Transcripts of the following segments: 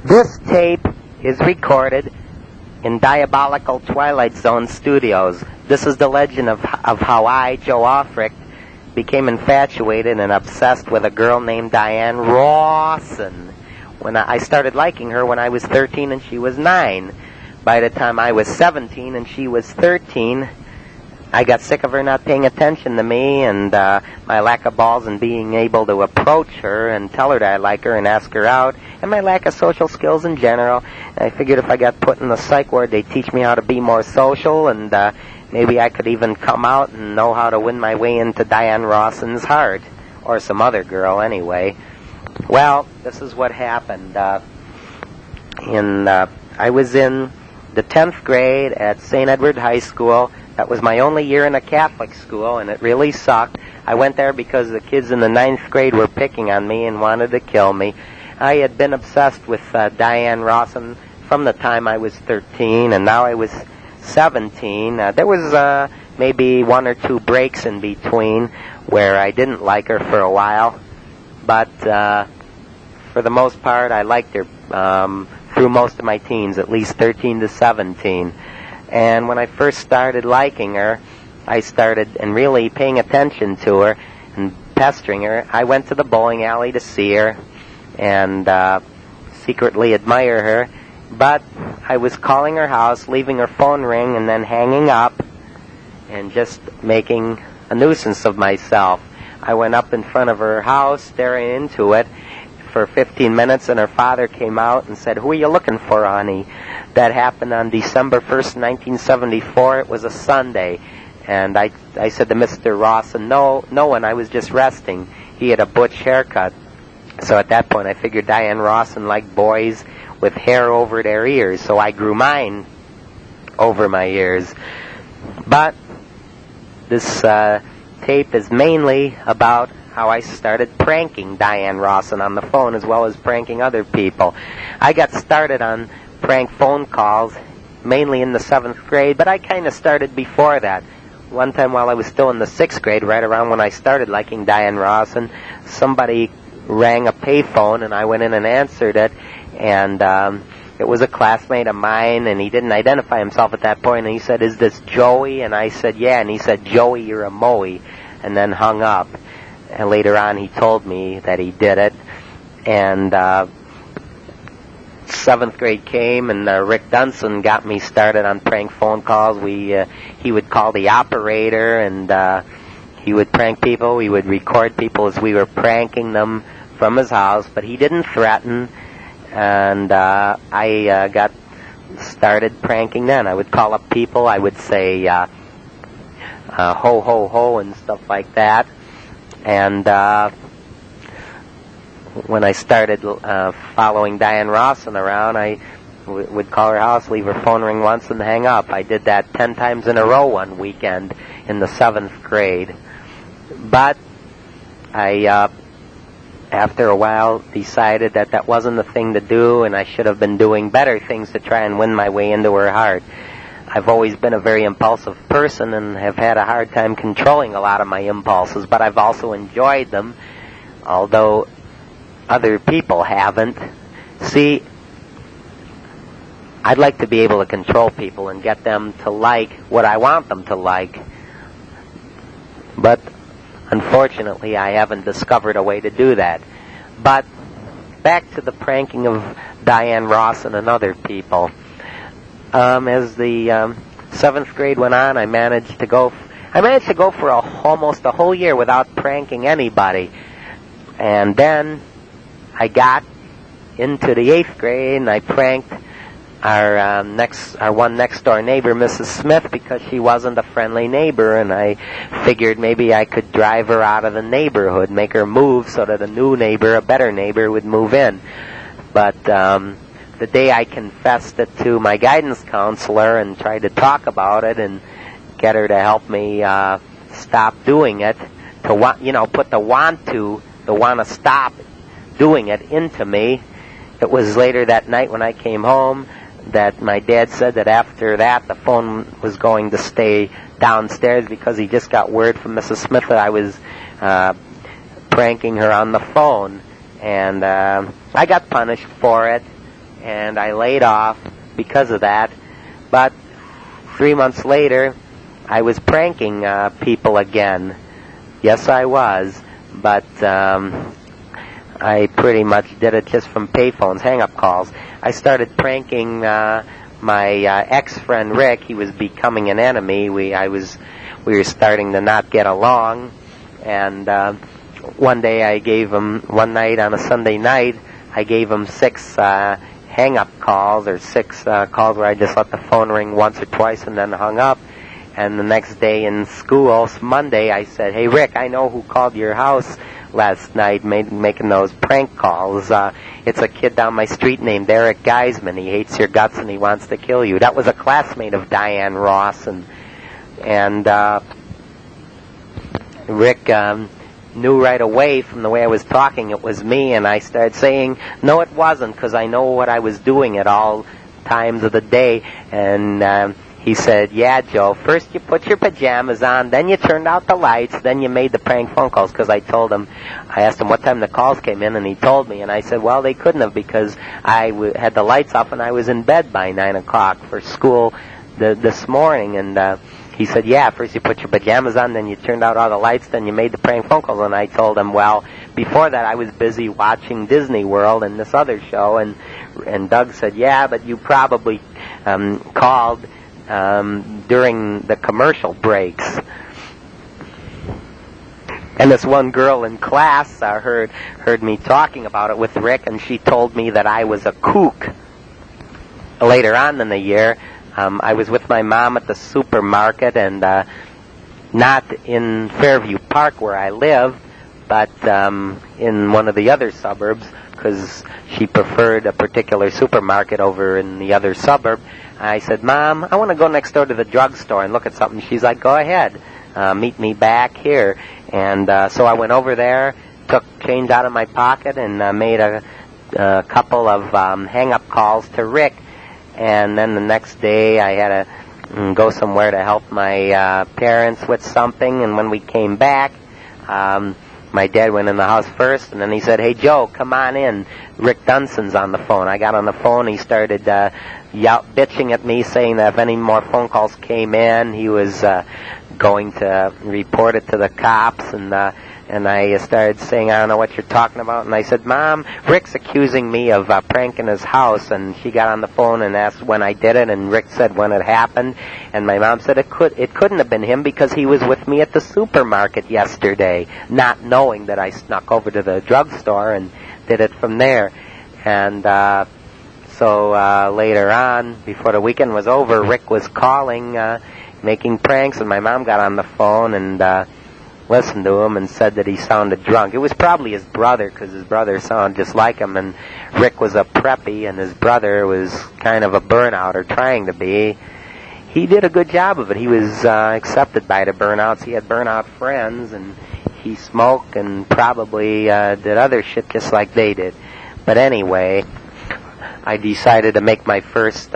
This tape is recorded in Diabolical Twilight Zone Studios. This is the legend of how I, Joe Aufricht, became infatuated and obsessed with a girl named Diane Rawson. When I started liking her when I was 13 and she was 9. By the time I was 17 and she was 13, I got sick of her not paying attention to me and my lack of balls in being able to approach her and tell her that I like her and ask her out, and my lack of social skills in general. And I figured if I got put in the psych ward, they'd teach me how to be more social, and maybe I could even come out and know how to win my way into Diane Rawson's heart, or some other girl anyway. Well, this is what happened. I was in the 10th grade at St. Edward High School. That was my only year in a Catholic school, and it really sucked. I went there because the kids in the 9th grade were picking on me and wanted to kill me. I had been obsessed with Diane Rawson from the time I was 13, and now I was 17. There was maybe 1 or 2 breaks in between where I didn't like her for a while, but for the most part, I liked her through most of my teens, at least 13 to 17. And when I first started liking her, I started and really paying attention to her and pestering her. I went to the bowling alley to see her and secretly admire her. But I was calling her house, leaving her phone ring, and then hanging up and just making a nuisance of myself. I went up in front of her house, staring into it for 15 minutes, and her father came out and said, "Who are you looking for, honey?" That happened on December 1st, 1974. It was a Sunday. And I said to Mr. Rawson, no one, I was just resting. He had a butch haircut. So at that point I figured Diane Rawson liked boys with hair over their ears, so I grew mine over my ears. But this tape is mainly about how I started pranking Diane Rawson on the phone as well as pranking other people. I got started on prank phone calls mainly in the 7th grade, but I kind of started before that. One time while I was still in the 6th grade, right around when I started liking Diane Rawson, somebody rang a payphone and I went in and answered it, and it was a classmate of mine, and he didn't identify himself at that point, and he said, "Is this Joey?" And I said, "Yeah," and he said, "Joey, you're a Moe," and then hung up. And later on he told me that he did it, and 7th grade came, and Rick Dunson got me started on prank phone calls. He would call the operator, and he would prank people. We would record people as we were pranking them from his house, but he didn't threaten, and I got started pranking then. I would call up people. I would say ho, ho, ho, and stuff like that. And when I started following Diane Rawson around, I would call her house, leave her phone ring once, and hang up. I did that 10 times in a row one weekend in the 7th grade. But I, after a while, decided that that wasn't the thing to do, and I should have been doing better things to try and win my way into her heart. I've always been a very impulsive person and have had a hard time controlling a lot of my impulses, but I've also enjoyed them, although other people haven't. See, I'd like to be able to control people and get them to like what I want them to like, but unfortunately I haven't discovered a way to do that. But back to the pranking of Diane Rawson and other people. As the 7th grade went on, I managed to go for almost a whole year without pranking anybody. And then I got into the 8th grade, and I pranked our one next door neighbor, Mrs. Smith, because she wasn't a friendly neighbor, and I figured maybe I could drive her out of the neighborhood, make her move so that a new neighbor, a better neighbor, would move in. But the day I confessed it to my guidance counselor and tried to talk about it and get her to help me stop doing it, to put the want to stop doing it into me. It was later that night when I came home that my dad said that after that the phone was going to stay downstairs because he just got word from Mrs. Smith that I was pranking her on the phone. And I got punished for it. and I laid off because of that. But 3 months later, I was pranking people again. Yes, I was, but I pretty much did it just from payphones, hang-up calls. I started pranking my ex-friend Rick. He was becoming an enemy. We were starting to not get along, and one night on a Sunday night, I gave him 6 hang-up calls, or 6 calls where I just let the phone ring once or twice and then hung up. And the next day in school, Monday, I said, "Hey, Rick, I know who called your house last night making those prank calls. It's a kid down my street named Eric Geisman. He hates your guts and he wants to kill you." That was a classmate of Diane Ross, and Rick knew right away from the way I was talking it was me, and I started saying, "No, it wasn't," because I know what I was doing at all times of the day. And he said, "Yeah, Joe, first you put your pajamas on, then you turned out the lights, then you made the prank phone calls," because I asked him what time the calls came in, and he told me, and I said, "Well, they couldn't have, because I had the lights off and I was in bed by 9 o'clock for school this morning." And he said, "Yeah, first you put your pajamas on, then you turned out all the lights, then you made the prank phone calls." And I told him, "Well, before that I was busy watching Disney World and this other show." And Doug said, "Yeah, but you probably called during the commercial breaks." And this one girl in class heard me talking about it with Rick, and she told me that I was a kook. Later on in the year, I was with my mom at the supermarket, and not in Fairview Park where I live, but in one of the other suburbs, because she preferred a particular supermarket over in the other suburb. I said, "Mom, I want to go next door to the drugstore and look at something." She's like, "Go ahead, meet me back here." And so I went over there, took change out of my pocket, and made a couple of hang-up calls to Rick. And then the next day I had to go somewhere to help my parents with something. And when we came back, my dad went in the house first, and then he said, "Hey, Joe, come on in. Rick Dunson's on the phone." I got on the phone. He started bitching at me, saying that if any more phone calls came in, he was going to report it to the cops. And I started saying, "I don't know what you're talking about." And I said, "Mom, Rick's accusing me of pranking his house." And she got on the phone and asked when I did it, and Rick said when it happened. And my mom said it couldn't have been him, because he was with me at the supermarket yesterday, not knowing that I snuck over to the drugstore and did it from there. And so later on, before the weekend was over, Rick was calling, making pranks, and my mom got on the phone and listened to him and said that he sounded drunk. It was probably his brother, because his brother sounded just like him, and Rick was a preppy, and his brother was kind of a burnout, or trying to be. He did a good job of it. He was accepted by the burnouts. He had burnout friends, and he smoked and probably did other shit just like they did. But anyway, I decided to make my first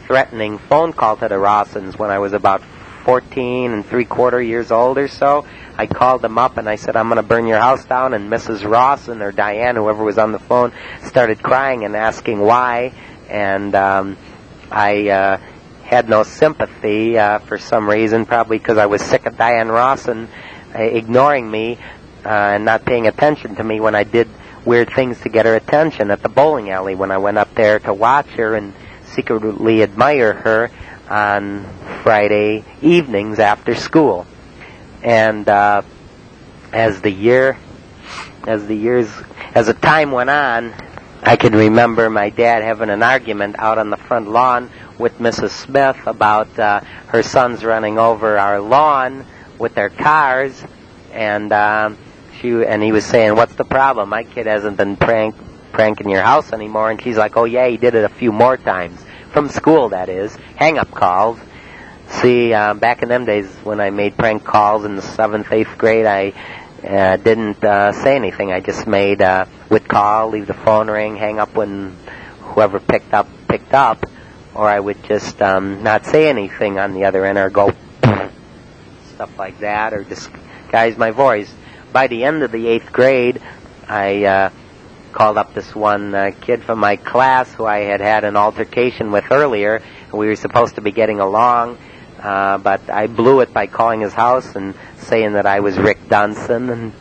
threatening phone call to the Rossens when I was about 14 3/4 years old or so. I called them up and I said, "I'm going to burn your house down." And Mrs. Rawson, or Diane, whoever was on the phone, started crying and asking why. And I had no sympathy for some reason, probably because I was sick of Diane Rawson ignoring me and not paying attention to me when I did weird things to get her attention at the bowling alley, when I went up there to watch her and secretly admire her on Friday evenings after school. And as the time went on, I can remember my dad having an argument out on the front lawn with Mrs. Smith about her sons running over our lawn with their cars, and he was saying, "What's the problem? My kid hasn't been pranking your house anymore." And she's like, "Oh yeah, he did it a few more times." From school, that is. Hang-up calls. See, back in them days when I made prank calls in the 7th, 8th grade, I didn't say anything. I just would call, leave the phone ring, hang up when whoever picked up, or I would just not say anything on the other end, or go stuff like that, or disguise my voice. By the end of the 8th grade, I called up this one kid from my class who I had an altercation with earlier. We were supposed to be getting along, but I blew it by calling his house and saying that I was Rick Dunson, and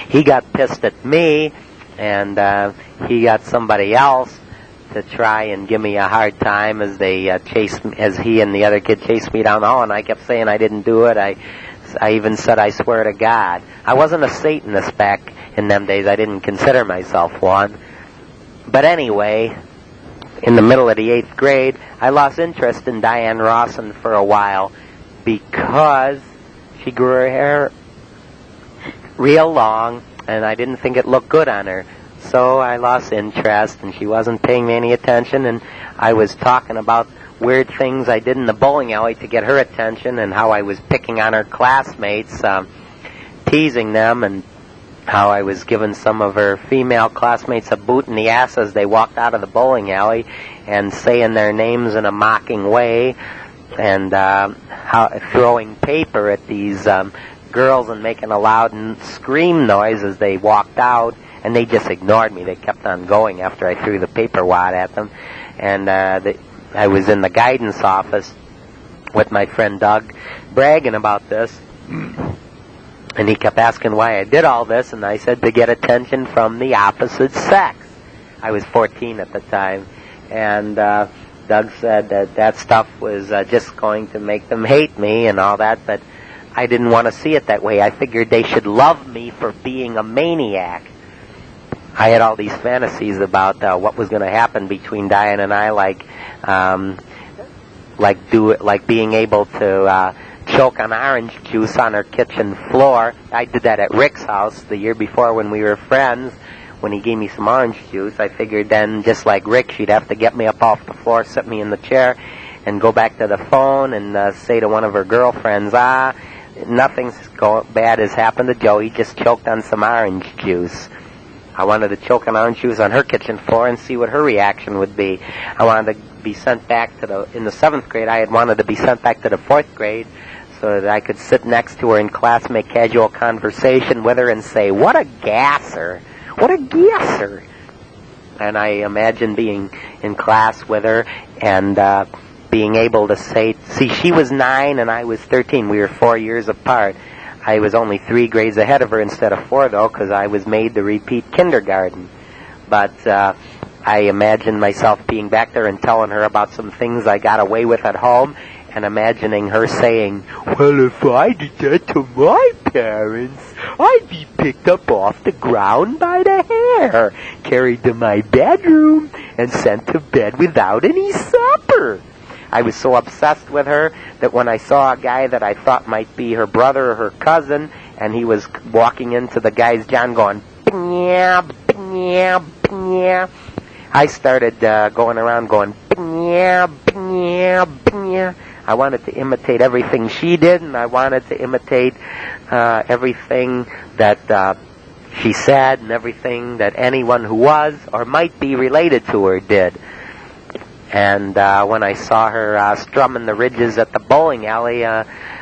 he got pissed at me, and he got somebody else to try and give me a hard time as they as he and the other kid chased me down the hall, and I kept saying I didn't do it. I even said, I swear to God. I wasn't a Satanist back in them days. I didn't consider myself one. But anyway, in the middle of the 8th grade, I lost interest in Diane Rawson for a while because she grew her hair real long, and I didn't think it looked good on her. So I lost interest, and she wasn't paying me any attention, and I was talking about weird things I did in the bowling alley to get her attention, and how I was picking on her classmates, teasing them, and how I was giving some of her female classmates a boot in the ass as they walked out of the bowling alley, and saying their names in a mocking way, and throwing paper at these girls and making a loud scream noise as they walked out. And they just ignored me. They kept on going after I threw the paper wad at them. And I was in the guidance office with my friend Doug bragging about this. And he kept asking why I did all this. And I said to get attention from the opposite sex. I was 14 at the time. And Doug said that stuff was just going to make them hate me and all that. But I didn't want to see it that way. I figured they should love me for being a maniac. I had all these fantasies about what was going to happen between Diane and I, like being able to choke on orange juice on her kitchen floor. I did that at Rick's house the year before when we were friends. When he gave me some orange juice, I figured then, just like Rick, she'd have to get me up off the floor, sit me in the chair, and go back to the phone and say to one of her girlfriends, nothing bad has happened to Joe. He just choked on some orange juice. I wanted to choke on orange juice on her kitchen floor and see what her reaction would be. I wanted to be sent back in the 7th grade, I had wanted to be sent back to the 4th grade so that I could sit next to her in class, make casual conversation with her, and say, what a gasser. What a gasser. And I imagined being in class with her and being able to say, see, she was 9 and I was 13. We were 4 years apart. I was only 3 grades ahead of her instead of 4, though, because I was made to repeat kindergarten. But I imagined myself being back there and telling her about some things I got away with at home, and imagining her saying, well, if I did that to my parents, I'd be picked up off the ground by the hair, carried to my bedroom, and sent to bed without any supper. I was so obsessed with her that when I saw a guy that I thought might be her brother or her cousin, and he was walking into the guy's John going, bnya, bnya, bnya, I started going around going, bnya, bnya, bnya. I wanted to imitate everything she did, and I wanted to imitate everything that she said and everything that anyone who was or might be related to her did. And when I saw her strumming the ridges at the bowling alley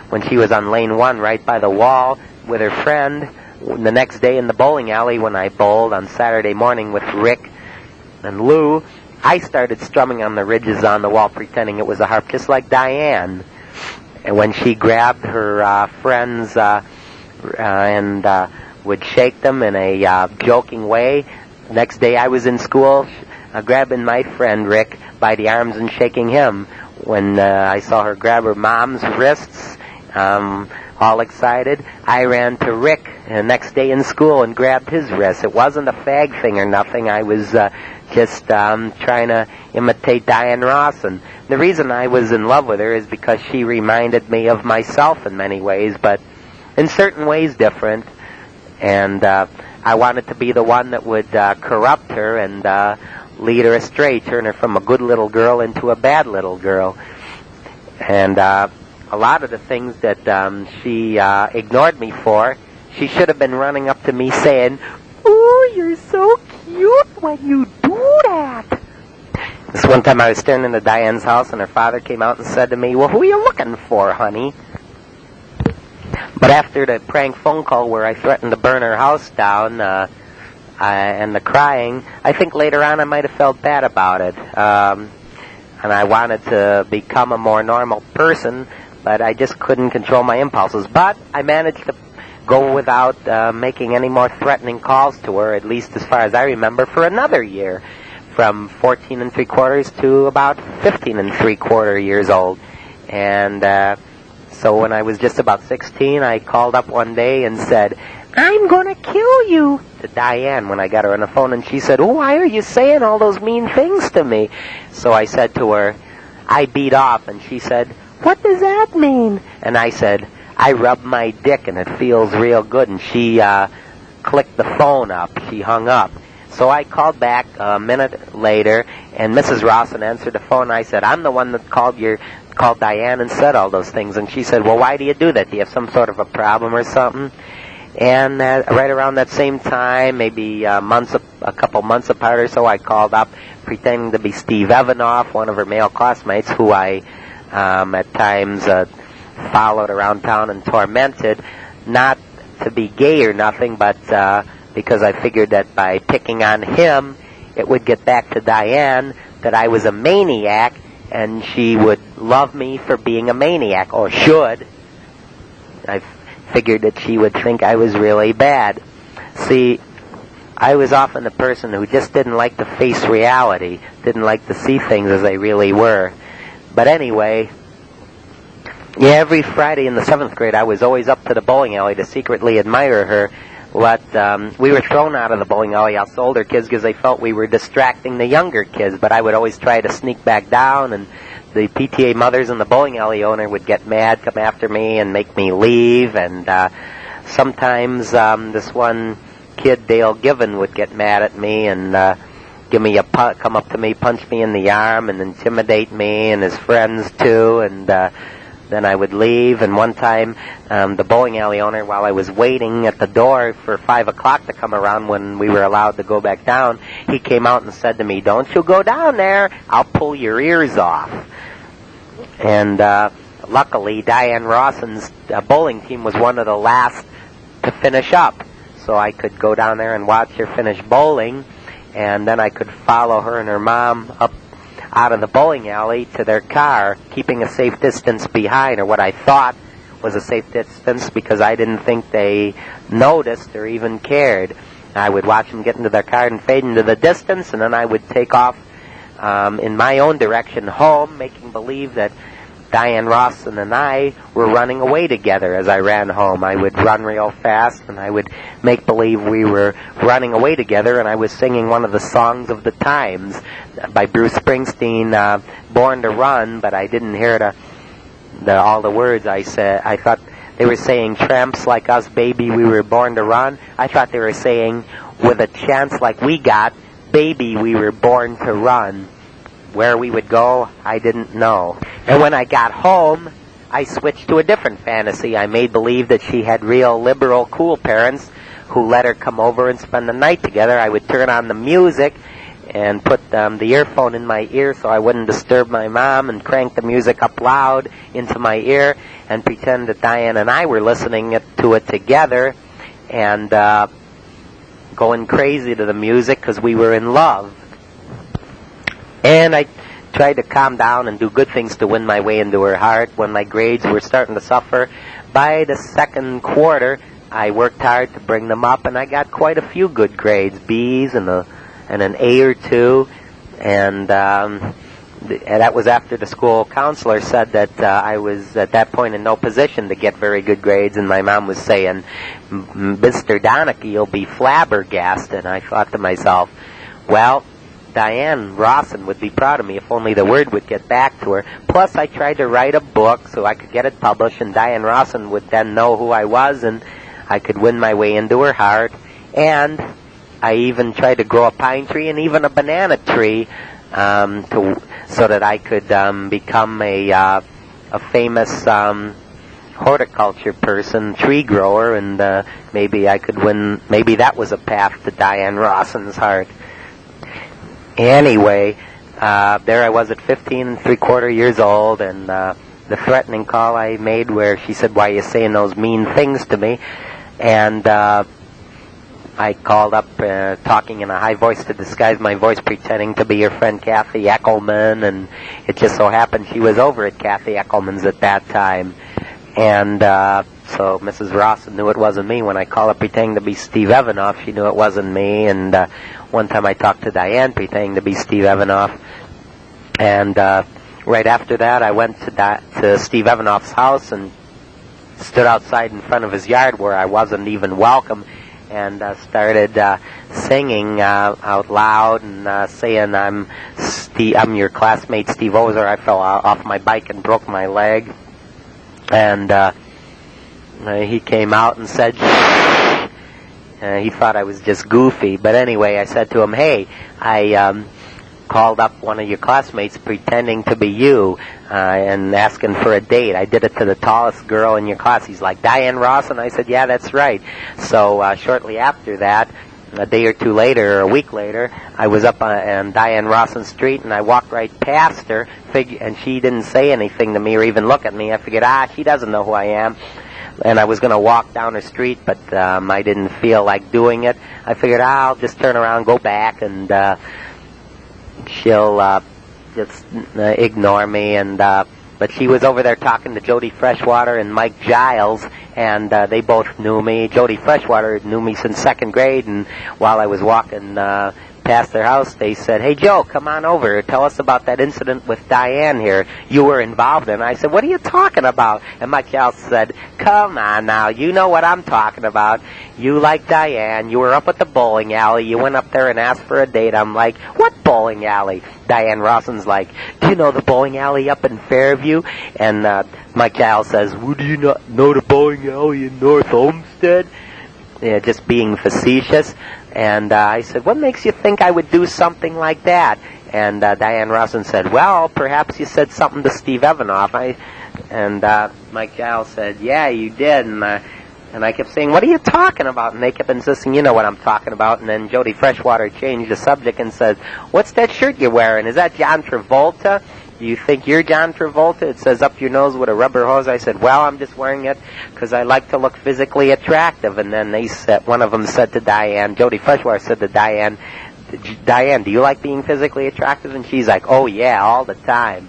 when she was on lane 1 right by the wall with her friend, the next day in the bowling alley when I bowled on Saturday morning with Rick and Lou, I started strumming on the ridges on the wall pretending it was a harp, just like Diane. And when she grabbed her friends and would shake them in a joking way, next day I was in school grabbing my friend Rick by the arms and shaking him. When I saw her grab her mom's wrists, all excited, I ran to Rick the next day in school and grabbed his wrist. It wasn't a fag thing or nothing. I was just trying to imitate Diane Rawson. The reason I was in love with her is because she reminded me of myself in many ways, but in certain ways different. And I wanted to be the one that would corrupt her and lead her astray, turn her from a good little girl into a bad little girl. And a lot of the things that she ignored me for, she should have been running up to me saying, "Oh, you're so cute when you do that." This one time I was staring into Diane's house, and her father came out and said to me, "Well, who are you looking for, honey?" But after the prank phone call where I threatened to burn her house down, and the crying, I think later on I might have felt bad about it. And I wanted to become a more normal person, but I just couldn't control my impulses. But I managed to go without making any more threatening calls to her, at least as far as I remember, for another year, from 14 3/4 to about 15 3/4 years old. And so when I was just about 16, I called up one day and said, "I'm going to kill you," to Diane when I got her on the phone. And she said, "Why are you saying all those mean things to me?" So I said to her, "I beat off." And she said, "What does that mean?" And I said, "I rub my dick and it feels real good." And she clicked the phone up. She hung up. So I called back a minute later, and Mrs. Rawson answered the phone. I said, "I'm the one that called Diane and said all those things." And she said, "Well, why do you do that? Do you have some sort of a problem or something?" And right around that same time, maybe a couple months apart or so, I called up pretending to be Steve Evanoff, one of her male classmates who I at times followed around town and tormented, not to be gay or nothing, but because I figured that by picking on him, it would get back to Diane that I was a maniac, and she would love me for being a maniac, or should. I figured that she would think I was really bad. See, I was often the person who just didn't like to face reality, didn't like to see things as they really were. But anyway, yeah, every Friday in the 7th grade, I was always up to the bowling alley to secretly admire her. We were thrown out of the bowling alley, us older kids, because they felt we were distracting the younger kids. But I would always try to sneak back down, and the PTA mothers and the bowling alley owner would get mad, come after me, and make me leave. And sometimes this one kid, Dale Given, would get mad at me and come up to me, punch me in the arm, and intimidate me and his friends too. And then I would leave. And one time, the bowling alley owner, while I was waiting at the door for 5 o'clock to come around when we were allowed to go back down, he came out and said to me, "Don't you go down there, I'll pull your ears off." And luckily, Diane Rawson's bowling team was one of the last to finish up. So I could go down there and watch her finish bowling, and then I could follow her and her mom up out of the bowling alley to their car, keeping a safe distance behind, or what I thought was a safe distance, because I didn't think they noticed or even cared. I would watch them get into their car and fade into the distance, and then I would take off in my own direction home, making believe that Diane Rawson and I were running away together as I ran home. I would run real fast, and I would make believe we were running away together, and I was singing one of the songs of the times by Bruce Springsteen, Born to Run, but I didn't hear all the words I said. I thought they were saying, "Tramps like us, baby, we were born to run." I thought they were saying, "With a chance like we got, baby, we were born to run." Where we would go, I didn't know. And when I got home, I switched to a different fantasy. I made believe that she had real liberal, cool parents who let her come over and spend the night together. I would turn on the music and put the earphone in my ear so I wouldn't disturb my mom, and crank the music up loud into my ear and pretend that Diane and I were listening to it together, and going crazy to the music because we were in love. And I tried to calm down and do good things to win my way into her heart. When my grades were starting to suffer, by the 2nd quarter, I worked hard to bring them up, and I got quite a few good grades, B's and an A or two. And that was after the school counselor said that I was at that point in no position to get very good grades, and my mom was saying, "Mr. Donachie, you'll be flabbergasted." And I thought to myself, well, Diane Rawson would be proud of me if only the word would get back to her. Plus, I tried to write a book so I could get it published, and Diane Rawson would then know who I was, and I could win my way into her heart. And I even tried to grow a pine tree and even a banana tree so that I could become a famous horticulture person, tree grower, and maybe I could win. Maybe that was a path to Diane Rawson's heart. Anyway, there I was at 15 3/4 years old, and the threatening call I made where she said, "Why are you saying those mean things to me?" And I called up talking in a high voice to disguise my voice, pretending to be your friend Kathy Eckelman, and it just so happened she was over at Kathy Eckelman's at that time. And so Mrs. Ross knew it wasn't me. When I called up pretending to be Steve Evanoff, she knew it wasn't me. And one time I talked to Diane pretending to be Steve Evanoff. And right after that, I went to Steve Evanoff's house and stood outside in front of his yard where I wasn't even welcome, and started singing out loud and saying, I'm your classmate Steve Ozer. I fell off my bike and broke my leg. And he came out and said, he thought I was just goofy. But anyway, I said to him, hey, I called up one of your classmates pretending to be you and asking for a date. I did it to the tallest girl in your class. He's like, Diane Ross? And I said, yeah, that's right. So shortly after that, a day or two later, or a week later, I was up on Diane Rawson's street, and I walked right past her, and she didn't say anything to me or even look at me. I figured, she doesn't know who I am. And I was going to walk down her street, but I didn't feel like doing it. I figured, I'll just turn around, go back, and she'll just ignore me. And but she was over there talking to Jody Freshwater and Mike Giles, and they both knew me. Jody Freshwater knew me since second grade, and while I was walking past their house, they said, hey, Joe, come on over. Tell us about that incident with Diane here you were involved in. I said, what are you talking about? And Mike Giles said, come on now, you know what I'm talking about. You like Diane. You were up at the bowling alley. You went up there and asked for a date. I'm like, what bowling alley? Diane Rawson's like, do you know the bowling alley up in Fairview? And Mike Giles says, well, do you not know the bowling alley in North Olmsted? Yeah, just being facetious. And I said, what makes you think I would do something like that? And Diane Rawson said, well, perhaps you said something to Steve Evanoff. And Mike Giles said, yeah, you did. And I kept saying, what are you talking about? And they kept insisting, you know what I'm talking about. And then Jody Freshwater changed the subject and said, what's that shirt you're wearing? Is that John Travolta? Do you think you're John Travolta? It says up your nose with a rubber hose. I said, well, I'm just wearing it because I like to look physically attractive. And then one of them said to Diane, Jody Freshwater said to Diane, do you like being physically attractive? And she's like, oh, yeah, all the time.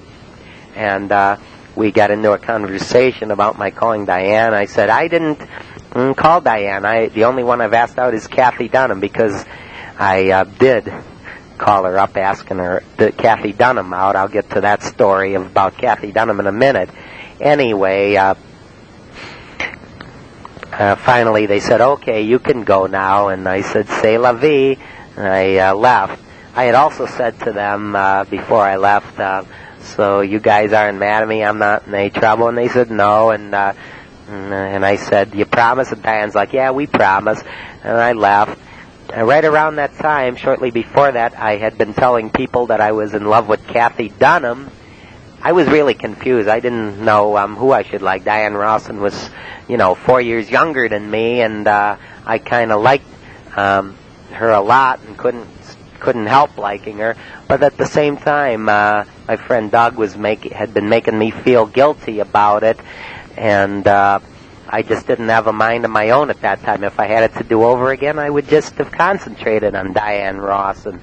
And we got into a conversation about my calling Diane. I said, I didn't call Diane. The only one I've asked out is Kathy Dunham, because I did call her up asking her Kathy Dunham out. I'll get to that story about Kathy Dunham in a minute. Anyway, finally they said, okay, you can go now. And I said, c'est la vie. And I left. I had also said to them before I left, so you guys aren't mad at me, I'm not in any trouble? And they said no. And I said, you promise? And Diane's like, yeah, we promise. And I left. And right around that time, shortly before that, I had been telling people that I was in love with Kathy Dunham. I was really confused. I didn't know who I should like. Diane Rawson was, 4 years younger than me, and I kind of liked her a lot and couldn't help liking her. But at the same time, my friend Doug had been making me feel guilty about it, and I just didn't have a mind of my own at that time. If I had it to do over again, I would just have concentrated on Diane Rawson.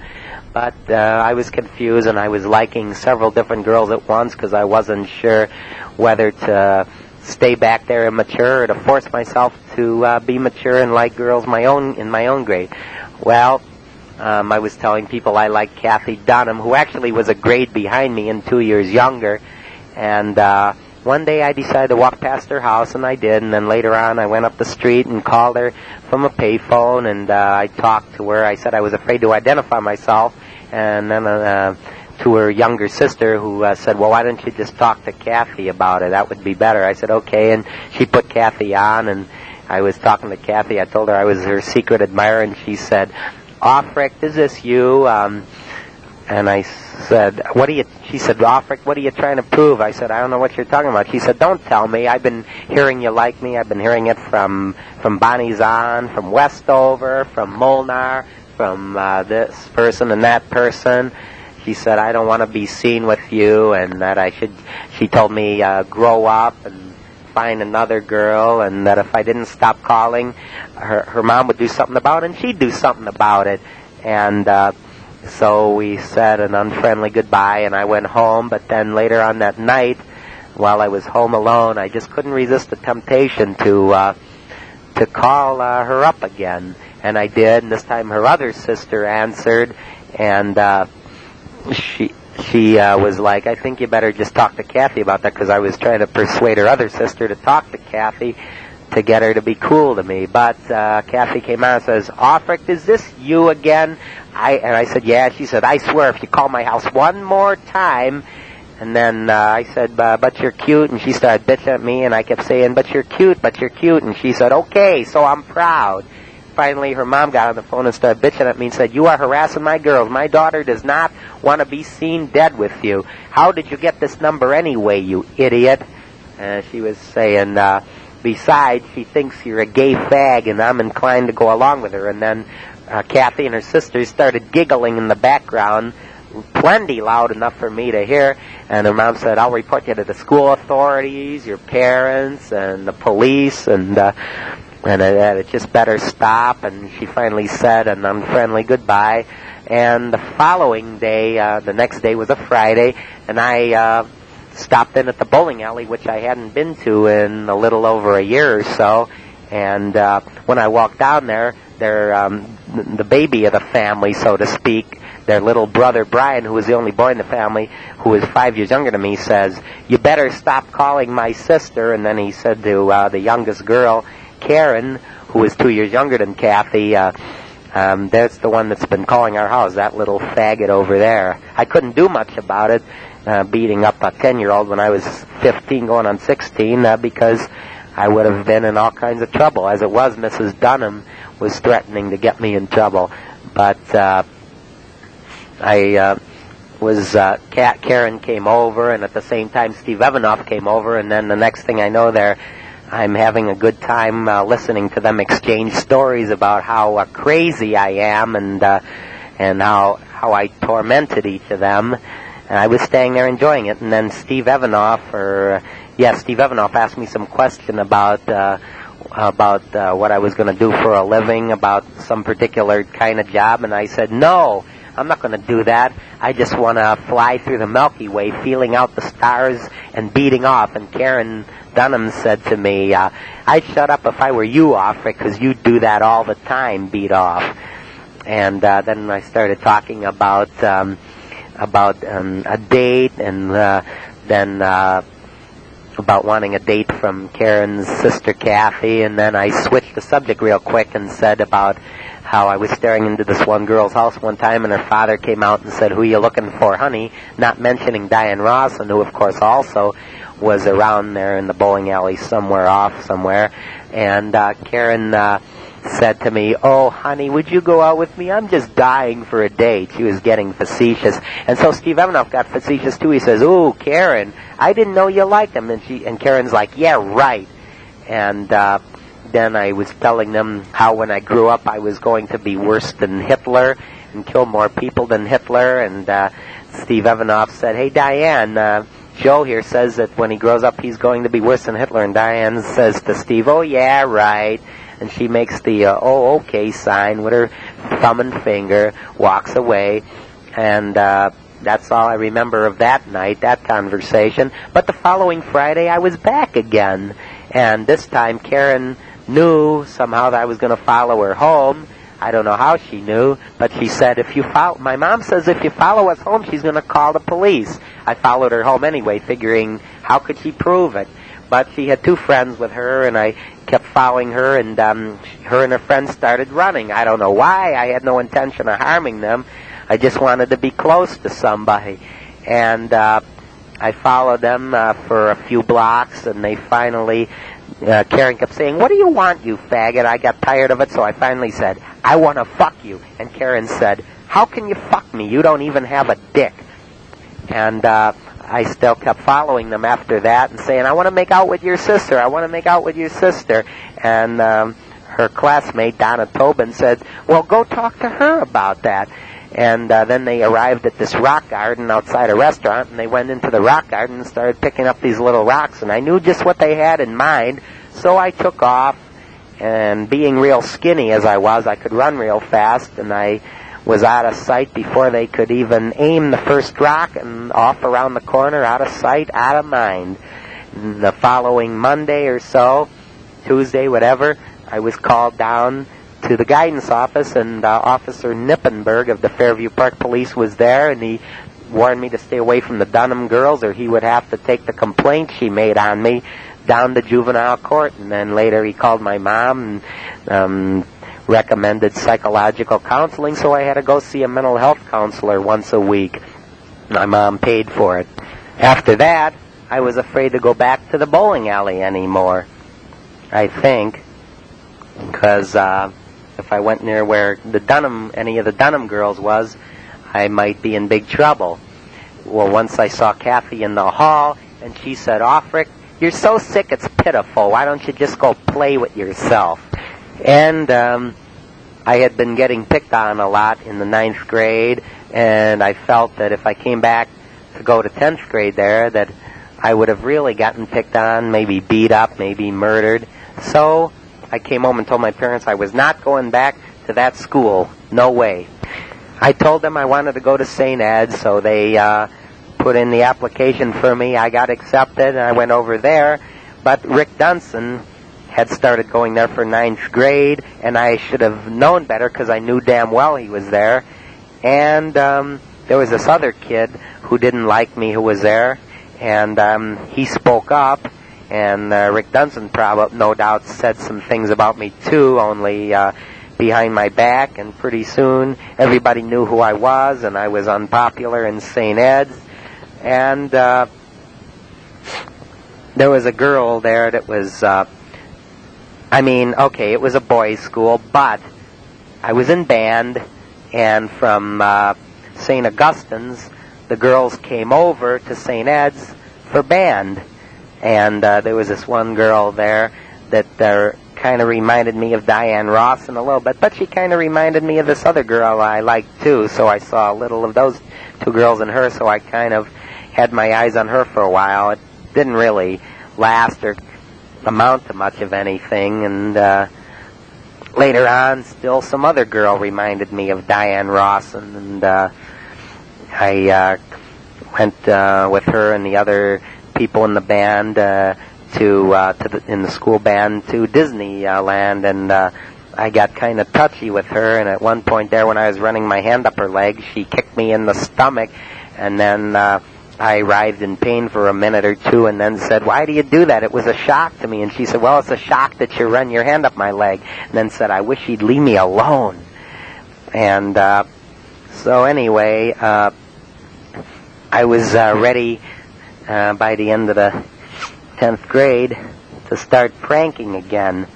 But I was confused, and I was liking several different girls at once because I wasn't sure whether to stay back there and mature or to force myself to be mature and like girls in my own grade. Well, I was telling people I liked Kathy Dunham, who actually was a grade behind me and 2 years younger. And one day I decided to walk past her house, and I did. And then later on I went up the street and called her from a payphone, and I talked to her. I said I was afraid to identify myself. And then to her younger sister, who said, well, why don't you just talk to Kathy about it? That would be better. I said, okay. And she put Kathy on, and I was talking to Kathy. I told her I was her secret admirer, and she said, Aufricht, is this you? And I said, she said, Aufricht, what are you trying to prove? I said, I don't know what you're talking about. She said, don't tell me. I've been hearing you like me. I've been hearing it from Bonnie Zahn, from Westover, from Molnar, from this person and that person. She said, I don't want to be seen with you, and that she told me, grow up and find another girl, and that if I didn't stop calling, her mom would do something about it, and she'd do something about it. And so we said an unfriendly goodbye, and I went home. But then later on that night, while I was home alone, I just couldn't resist the temptation to call her up again. And I did, and this time her other sister answered, and she was like, I think you better just talk to Kathy about that, because I was trying to persuade her other sister to talk to Kathy to get her to be cool to me. But Kathy came out and says, Aufricht, is this you again? And I said, yeah. She said, I swear if you call my house one more time. And then I said, but you're cute. And she started bitching at me, and I kept saying, but you're cute, but you're cute. And she said, okay, so I'm proud. Finally, her mom got on the phone and started bitching at me and said, you are harassing my girls. My daughter does not want to be seen dead with you. How did you get this number anyway, you idiot? And she was saying, besides, she thinks you're a gay fag, and I'm inclined to go along with her. And then Kathy and her sisters started giggling in the background, plenty loud enough for me to hear. And her mom said, I'll report you to the school authorities, your parents, and the police, and it just better stop. And she finally said an unfriendly goodbye. And the following day, the next day was a Friday, and I stopped in at the bowling alley, which I hadn't been to in a little over a year or so. And when I walked down there, the baby of the family, so to speak, their little brother Brian, who was the only boy in the family, who was 5 years younger than me, says, you better stop calling my sister. And then he said to the youngest girl, Karen, who was 2 years younger than Kathy, that's the one that's been calling our house, that little faggot over there. I couldn't do much about it, beating up a 10-year-old when I was 15 going on 16, because I would have been in all kinds of trouble. As it was, Mrs. Dunham was threatening to get me in trouble. But Karen came over, and at the same time Steve Evanoff came over, and then the next thing I know I'm having a good time listening to them exchange stories about how crazy I am, and how I tormented each of them. And I was staying there enjoying it. And then Steve Evanoff asked me some question about what I was going to do for a living, about some particular kind of job. And I said, no, I'm not going to do that. I just want to fly through the Milky Way, feeling out the stars and beating off. And Karen Dunham said to me, I'd shut up if I were you, Aufricht, because you do that all the time, beat off. And then I started talking about a date, and then about wanting a date from Karen's sister Kathy. And then I switched the subject real quick and said about how I was staring into this one girl's house one time, and her father came out and said, who are you looking for, honey? Not mentioning Diane Rawson, who of course also was around there in the bowling alley somewhere. And Karen said to me, oh, honey, would you go out with me? I'm just dying for a date. She was getting facetious. And so Steve Evanoff got facetious too. He says, ooh, Karen, I didn't know you liked him. And Karen's like, yeah, right. And then I was telling them how when I grew up I was going to be worse than Hitler and kill more people than Hitler. And Steve Evanoff said, hey, Diane, Joe here says that when he grows up he's going to be worse than Hitler. And Diane says to Steve, oh, yeah, right. And she makes the oh, okay sign with her thumb and finger, walks away. And that's all I remember of that night, that conversation. But the following Friday I was back again. And this time Karen knew somehow that I was going to follow her home. I don't know how she knew, but she said, my mom says if you follow us home, she's going to call the police. I followed her home anyway, figuring how could she prove it? But she had two friends with her, and I kept following her, and her and her friends started running. I don't know why. I had no intention of harming them. I just wanted to be close to somebody. And I followed them for a few blocks, and they finally... Karen kept saying, what do you want, you faggot? I got tired of it, so I finally said, I want to fuck you. And Karen said, how can you fuck me? You don't even have a dick. And I still kept following them after that and saying, I want to make out with your sister. I want to make out with your sister. And her classmate, Donna Tobin, said, well, go talk to her about that. And then they arrived at this rock garden outside a restaurant, and they went into the rock garden and started picking up these little rocks, and I knew just what they had in mind, so I took off, and being real skinny as I was, I could run real fast, and I was out of sight before they could even aim the first rock, and off around the corner, out of sight, out of mind. And the following Monday or so, Tuesday, whatever, I was called down to the guidance office, and Officer Nippenberg of the Fairview Park Police was there, and he warned me to stay away from the Dunham girls, or he would have to take the complaint she made on me down to juvenile court. And then later he called my mom and recommended psychological counseling, so I had to go see a mental health counselor once a week. My mom paid for it. After that, I was afraid to go back to the bowling alley anymore, I think, because if I went near where any of the Dunham girls was, I might be in big trouble. Well, once I saw Kathy in the hall, and she said, "Aufricht, you're so sick it's pitiful. Why don't you just go play with yourself?" And I had been getting picked on a lot in the 9th grade, and I felt that if I came back to go to 10th grade there, that I would have really gotten picked on, maybe beat up, maybe murdered. So I came home and told my parents I was not going back to that school. No way. I told them I wanted to go to St. Ed's, so they put in the application for me. I got accepted, and I went over there. But Rick Dunson had started going there for 9th grade, and I should have known better because I knew damn well he was there. And there was this other kid who didn't like me who was there, and he spoke up. And Rick Dunson probably, no doubt, said some things about me too, only behind my back. And pretty soon, everybody knew who I was, and I was unpopular in St. Ed's. And there was a girl there that was, it was a boys' school, but I was in band, and from St. Augustine's, the girls came over to St. Ed's for band. And there was this one girl there that kind of reminded me of Diane Ross in a little bit, but she kind of reminded me of this other girl I liked too, so I saw a little of those two girls in her, so I kind of had my eyes on her for a while. It didn't really last or amount to much of anything, and later on, still some other girl reminded me of Diane Ross, and I went with her and the other people in the band in the school band to Disneyland, and I got kind of touchy with her, and at one point there when I was running my hand up her leg, she kicked me in the stomach, and then I writhed in pain for a minute or two, and then said, "Why do you do that? It was a shock to me." And she said, "Well, it's a shock that you run your hand up my leg," and then said, "I wish you'd leave me alone." And so anyway, I was ready by the end of the 10th grade to start pranking again.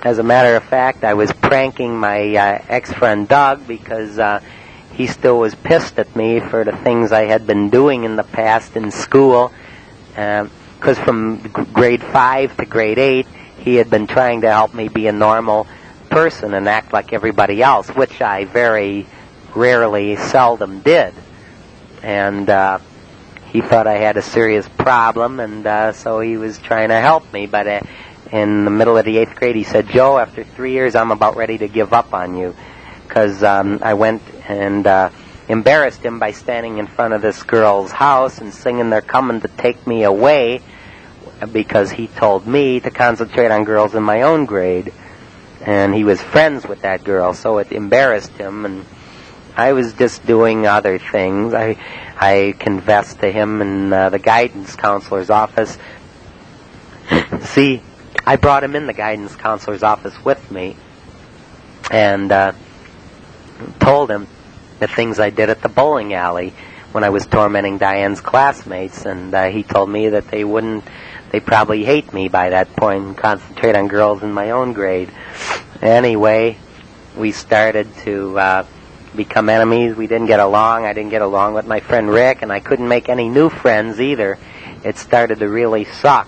As a matter of fact, I was pranking my ex-friend Doug because he still was pissed at me for the things I had been doing in the past in school. Because from grade 5 to grade 8, he had been trying to help me be a normal person and act like everybody else, which I very rarely, seldom did. And he thought I had a serious problem, and so he was trying to help me. But in the middle of the 8th grade, he said, "Joe, after 3 years, I'm about ready to give up on you." Because I went and embarrassed him by standing in front of this girl's house and singing "They're Coming to Take Me Away," because he told me to concentrate on girls in my own grade. And he was friends with that girl, so it embarrassed him, and I was just doing other things. I confessed to him in the guidance counselor's office. See, I brought him in the guidance counselor's office with me and told him the things I did at the bowling alley when I was tormenting Diane's classmates, and he told me that they probably hate me by that point and concentrate on girls in my own grade. Anyway, we started to become enemies. We didn't get along. I didn't get along with my friend Rick, and I couldn't make any new friends either. It started to really suck.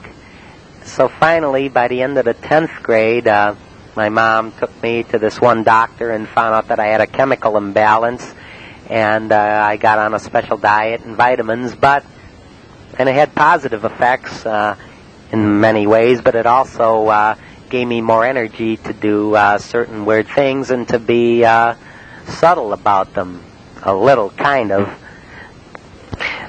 So finally, by the end of the 10th grade, my mom took me to this one doctor and found out that I had a chemical imbalance, and I got on a special diet and vitamins, and it had positive effects in many ways, but it also gave me more energy to do certain weird things and to be subtle about them, a little, kind of.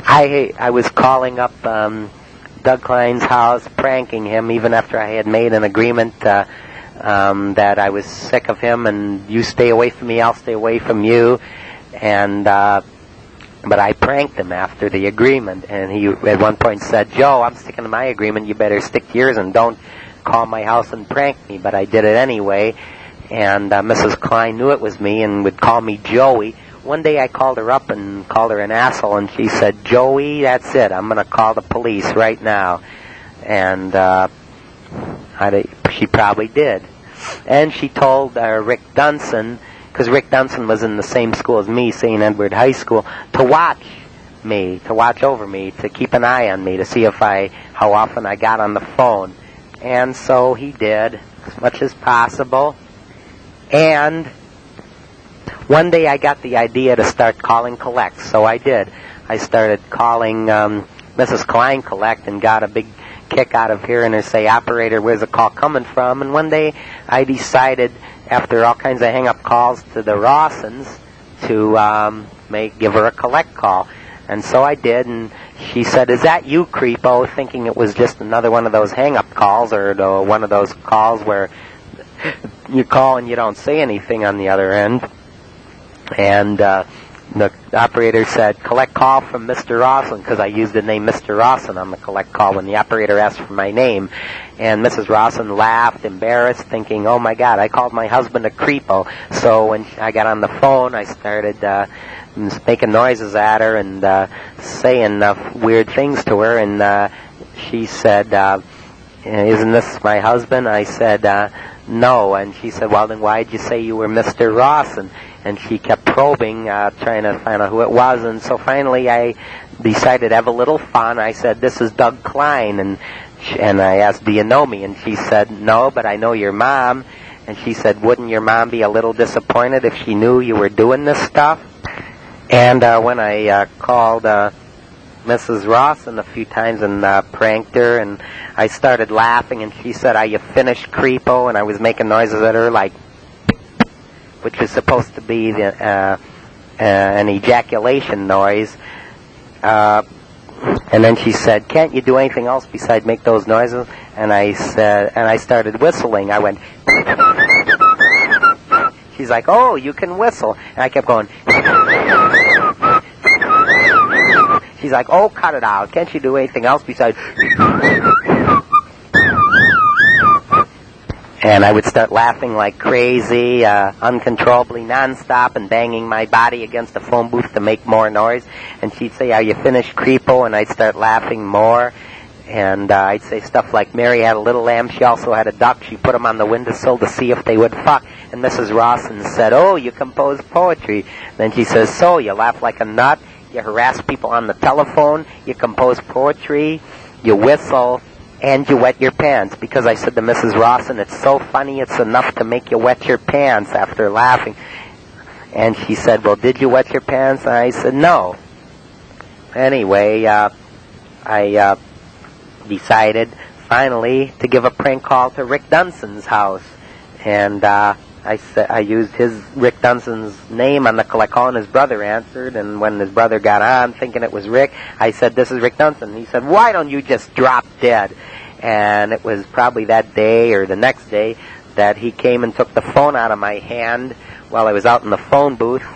I was calling up Doug Klein's house, pranking him, even after I had made an agreement that I was sick of him, and you stay away from me, I'll stay away from you, and but I pranked him after the agreement, and he at one point said, "Joe, I'm sticking to my agreement, you better stick to yours and don't call my house and prank me," but I did it anyway, and Mrs. Klein knew it was me and would call me Joey. One day I called her up and called her an asshole, and she said, "Joey, that's it. I'm going to call the police right now." And she probably did. And she told Rick Dunson, because Rick Dunson was in the same school as me, St. Edward High School, to watch me, to watch over me, to keep an eye on me, to see how often I got on the phone. And so he did, as much as possible. And one day I got the idea to start calling collect, so I did. I started calling Mrs. Klein collect and got a big kick out of hearing her say, "Operator, where's the call coming from?" And one day I decided, after all kinds of hang-up calls to the Rawsons, to give her a collect call. And so I did, and she said, "Is that you, creepo?" thinking it was just another one of those hang-up calls, or one of those calls where you call and you don't say anything on the other end. And the operator said, "Collect call from Mr. Rawson," because I used the name Mr. Rawson on the collect call when the operator asked for my name. And Mrs. Rawson laughed, embarrassed, thinking, "Oh my God, I called my husband a creepo." So when I got on the phone, I started making noises at her and saying weird things to her. And she said, "Isn't this my husband?" I said, "No." And she said, "Well, then why did you say you were Mr. Rawson?" And she kept probing, trying to find out who it was. And so finally I decided to have a little fun. I said, "This is Doug Klein." And I asked, "Do you know me?" And she said, "No, but I know your mom." And she said, "Wouldn't your mom be a little disappointed if she knew you were doing this stuff?" And when I called Mrs. Rawson a few times and pranked her, and I started laughing, and she said, "Are you finished, creepo?" And I was making noises at her like, which is supposed to be an ejaculation noise. And then she said, "Can't you do anything else besides make those noises?" And I said, and I started whistling. I went. She's like, "Oh, you can whistle." And I kept going. She's like, "Oh, cut it out. Can't you do anything else besides..." And I would start laughing like crazy, uncontrollably, nonstop, and banging my body against the phone booth to make more noise. And she'd say, "Are you finished, creepo?" And I'd start laughing more. And I'd say stuff like, "Mary had a little lamb, she also had a duck. She put them on the windowsill to see if they would fuck." And Mrs. Rawson said, "Oh, you compose poetry." Then she says, "So, you laugh like a nut, you harass people on the telephone, you compose poetry, you whistle, and you wet your pants." Because I said to Mrs. Rawson, "It's so funny, it's enough to make you wet your pants," after laughing. And she said, "Well, did you wet your pants?" And I said, "No." Anyway, I decided finally to give a prank call to Rick Dunson's house. And I used Rick Dunson's name on the collect call, and his brother answered. And when his brother got on, thinking it was Rick, I said, "This is Rick Dunson." And he said, "Why don't you just drop dead?" And it was probably that day or the next day that he came and took the phone out of my hand while I was out in the phone booth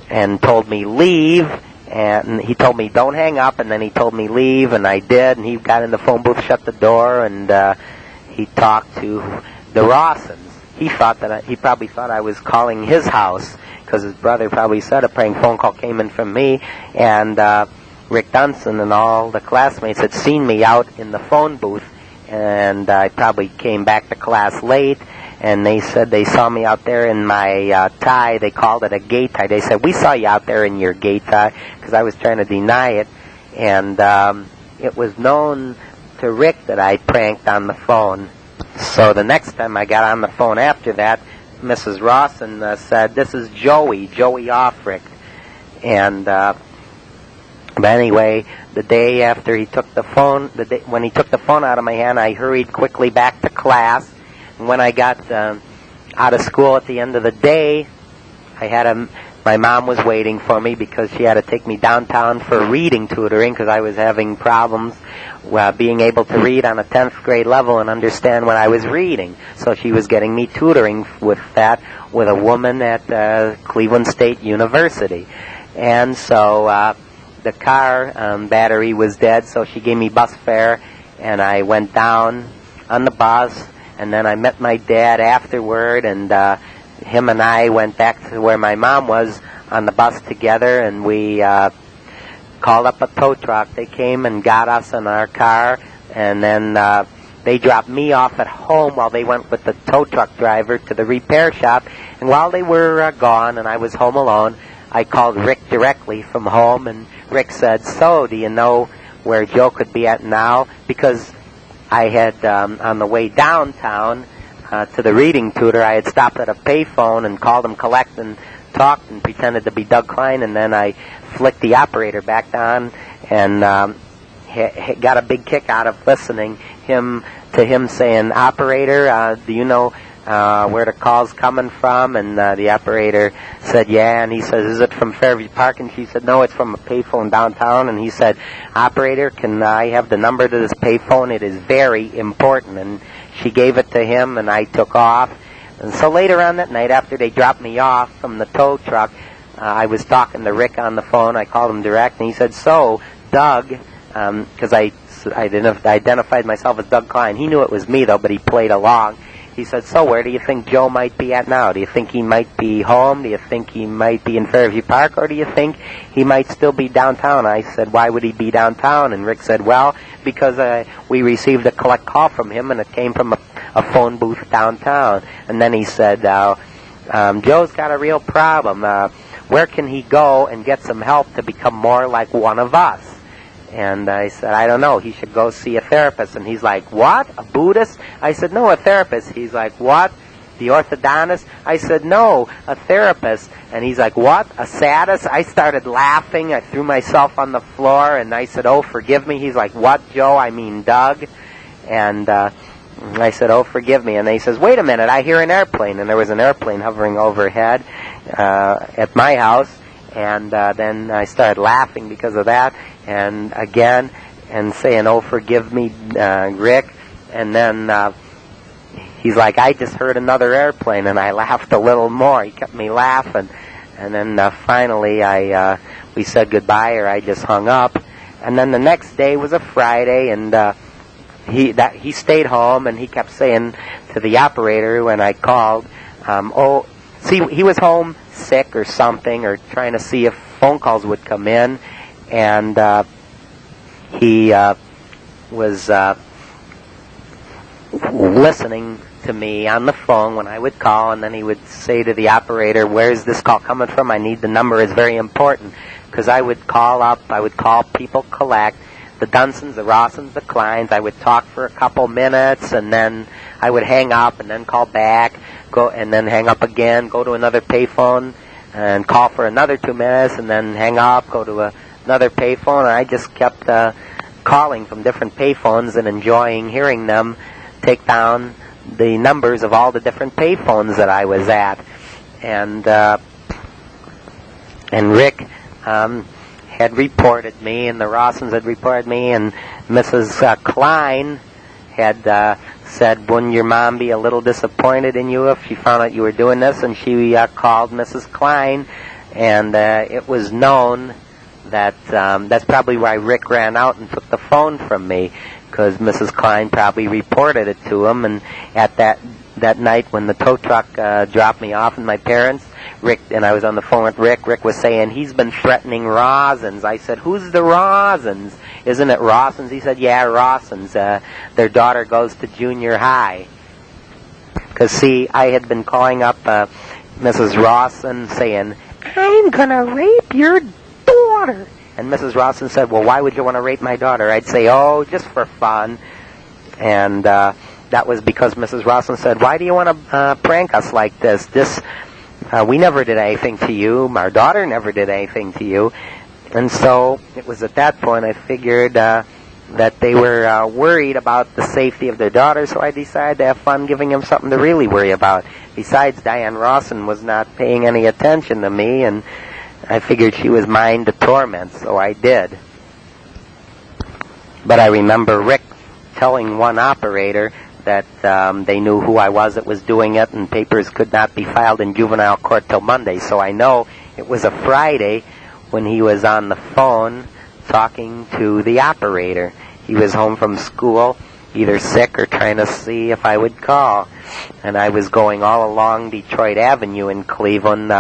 and told me, "Leave." And he told me, "Don't hang up," and then he told me, "Leave," and I did. And he got in the phone booth, shut the door, and he talked to the Rawsons. He probably thought I was calling his house, because his brother probably said a prank phone call came in from me, and Rick Dunson and all the classmates had seen me out in the phone booth, and I probably came back to class late, and they said they saw me out there in my tie. They called it a gay tie. They said, "We saw you out there in your gay tie," because I was trying to deny it, and it was known to Rick that I pranked on the phone. So the next time I got on the phone after that, Mrs. Rawson said, "This is Joey Aufricht." And but anyway, the day after he took the phone, when he took the phone out of my hand, I hurried quickly back to class. And when I got out of school at the end of the day, my mom was waiting for me because she had to take me downtown for reading tutoring because I was having problems being able to read on a 10th grade level and understand what I was reading. So she was getting me tutoring with a woman at Cleveland State University. And so the car battery was dead, so she gave me bus fare, and I went down on the bus, and then I met my dad afterward, and him and I went back to where my mom was on the bus together, and we called up a tow truck. They came and got us in our car, and then they dropped me off at home while they went with the tow truck driver to the repair shop. And while they were gone and I was home alone, I called Rick directly from home, and Rick said, "So, do you know where Joe could be at now?" Because I had, on the way downtown to the reading tutor, I had stopped at a payphone and called him collect and talked and pretended to be Doug Klein, and then I flicked the operator back on and got a big kick out of listening to him saying, "Operator, do you know where the call's coming from?" And the operator said, "Yeah." And he says, "Is it from Fairview Park?" And she said, "No, it's from a payphone downtown." And he said, "Operator, can I have the number to this payphone? It is very important." And she gave it to him, and I took off. And so later on that night, after they dropped me off from the tow truck, I was talking to Rick on the phone. I called him direct, and he said, "So, Doug," because I identified myself as Doug Klein. He knew it was me, though, but he played along. He said, "So where do you think Joe might be at now? Do you think he might be home? Do you think he might be in Fairview Park? Or do you think he might still be downtown?" I said, "Why would he be downtown?" And Rick said, "Well, because we received a collect call from him, and it came from a phone booth downtown." And then he said, "Joe's got a real problem. Where can he go and get some help to become more like one of us?" And I said, "I don't know. He should go see a therapist." And he's like, "What? A Buddhist?" I said, "No, a therapist." He's like, "What? The orthodontist?" I said, "No, a therapist." And he's like, "What? A sadist?" I started laughing. I threw myself on the floor, and I said, "Oh, forgive me." He's like, "What, Joe? I mean Doug." And I said, "Oh, forgive me." And he says, "Wait a minute, I hear an airplane." And there was an airplane hovering overhead at my house. And then I started laughing because of that, and again, and saying, "Oh, forgive me, Rick." And then he's like, "I just heard another airplane," and I laughed a little more. He kept me laughing, and then finally we said goodbye, or I just hung up. And then the next day was a Friday, and he stayed home, and he kept saying to the operator when I called, he was home sick or something, or trying to see if phone calls would come in, and he was listening to me on the phone when I would call, and then he would say to the operator, "Where's this call coming from? I need the number. It's very important." Because I would call people collect, the Dunsons, the Rossons, the Kleins. I would talk for a couple minutes, and then I would hang up and then call back, go and then hang up again, go to another payphone and call for another 2 minutes, and then hang up, go to another payphone. And I just kept calling from different payphones and enjoying hearing them take down the numbers of all the different payphones that I was at. And Rick had reported me, and the Rossons had reported me, and Mrs. Klein had said, "Wouldn't your mom be a little disappointed in you if she found out you were doing this?" And she called Mrs. Klein, and it was known that that's probably why Rick ran out and took the phone from me, because Mrs. Klein probably reported it to him. And at that night when the tow truck dropped me off and my parents, Rick, and I was on the phone with Rick, Rick was saying, "He's been threatening Rossins." I said, "Who's the Rossins? Isn't it Rossins?" He said, "Yeah, Rossins. Their daughter goes to junior high." Because, see, I had been calling up Mrs. Rawson saying, "I'm going to rape your daughter." And Mrs. Rawson said, "Well, why would you want to rape my daughter?" I'd say, "Oh, just for fun." And that was because Mrs. Rawson said, "Why do you want to prank us like this? We never did anything to you. Our daughter never did anything to you." And so it was at that point I figured that they were worried about the safety of their daughter, so I decided to have fun giving them something to really worry about. Besides, Diane Rawson was not paying any attention to me, and I figured she was mine to torment, so I did. But I remember Rick telling one operator that they knew who I was that was doing it, and papers could not be filed in juvenile court till Monday. So I know it was a Friday when he was on the phone talking to the operator. He was home from school, either sick or trying to see if I would call. And I was going all along Detroit Avenue in Cleveland,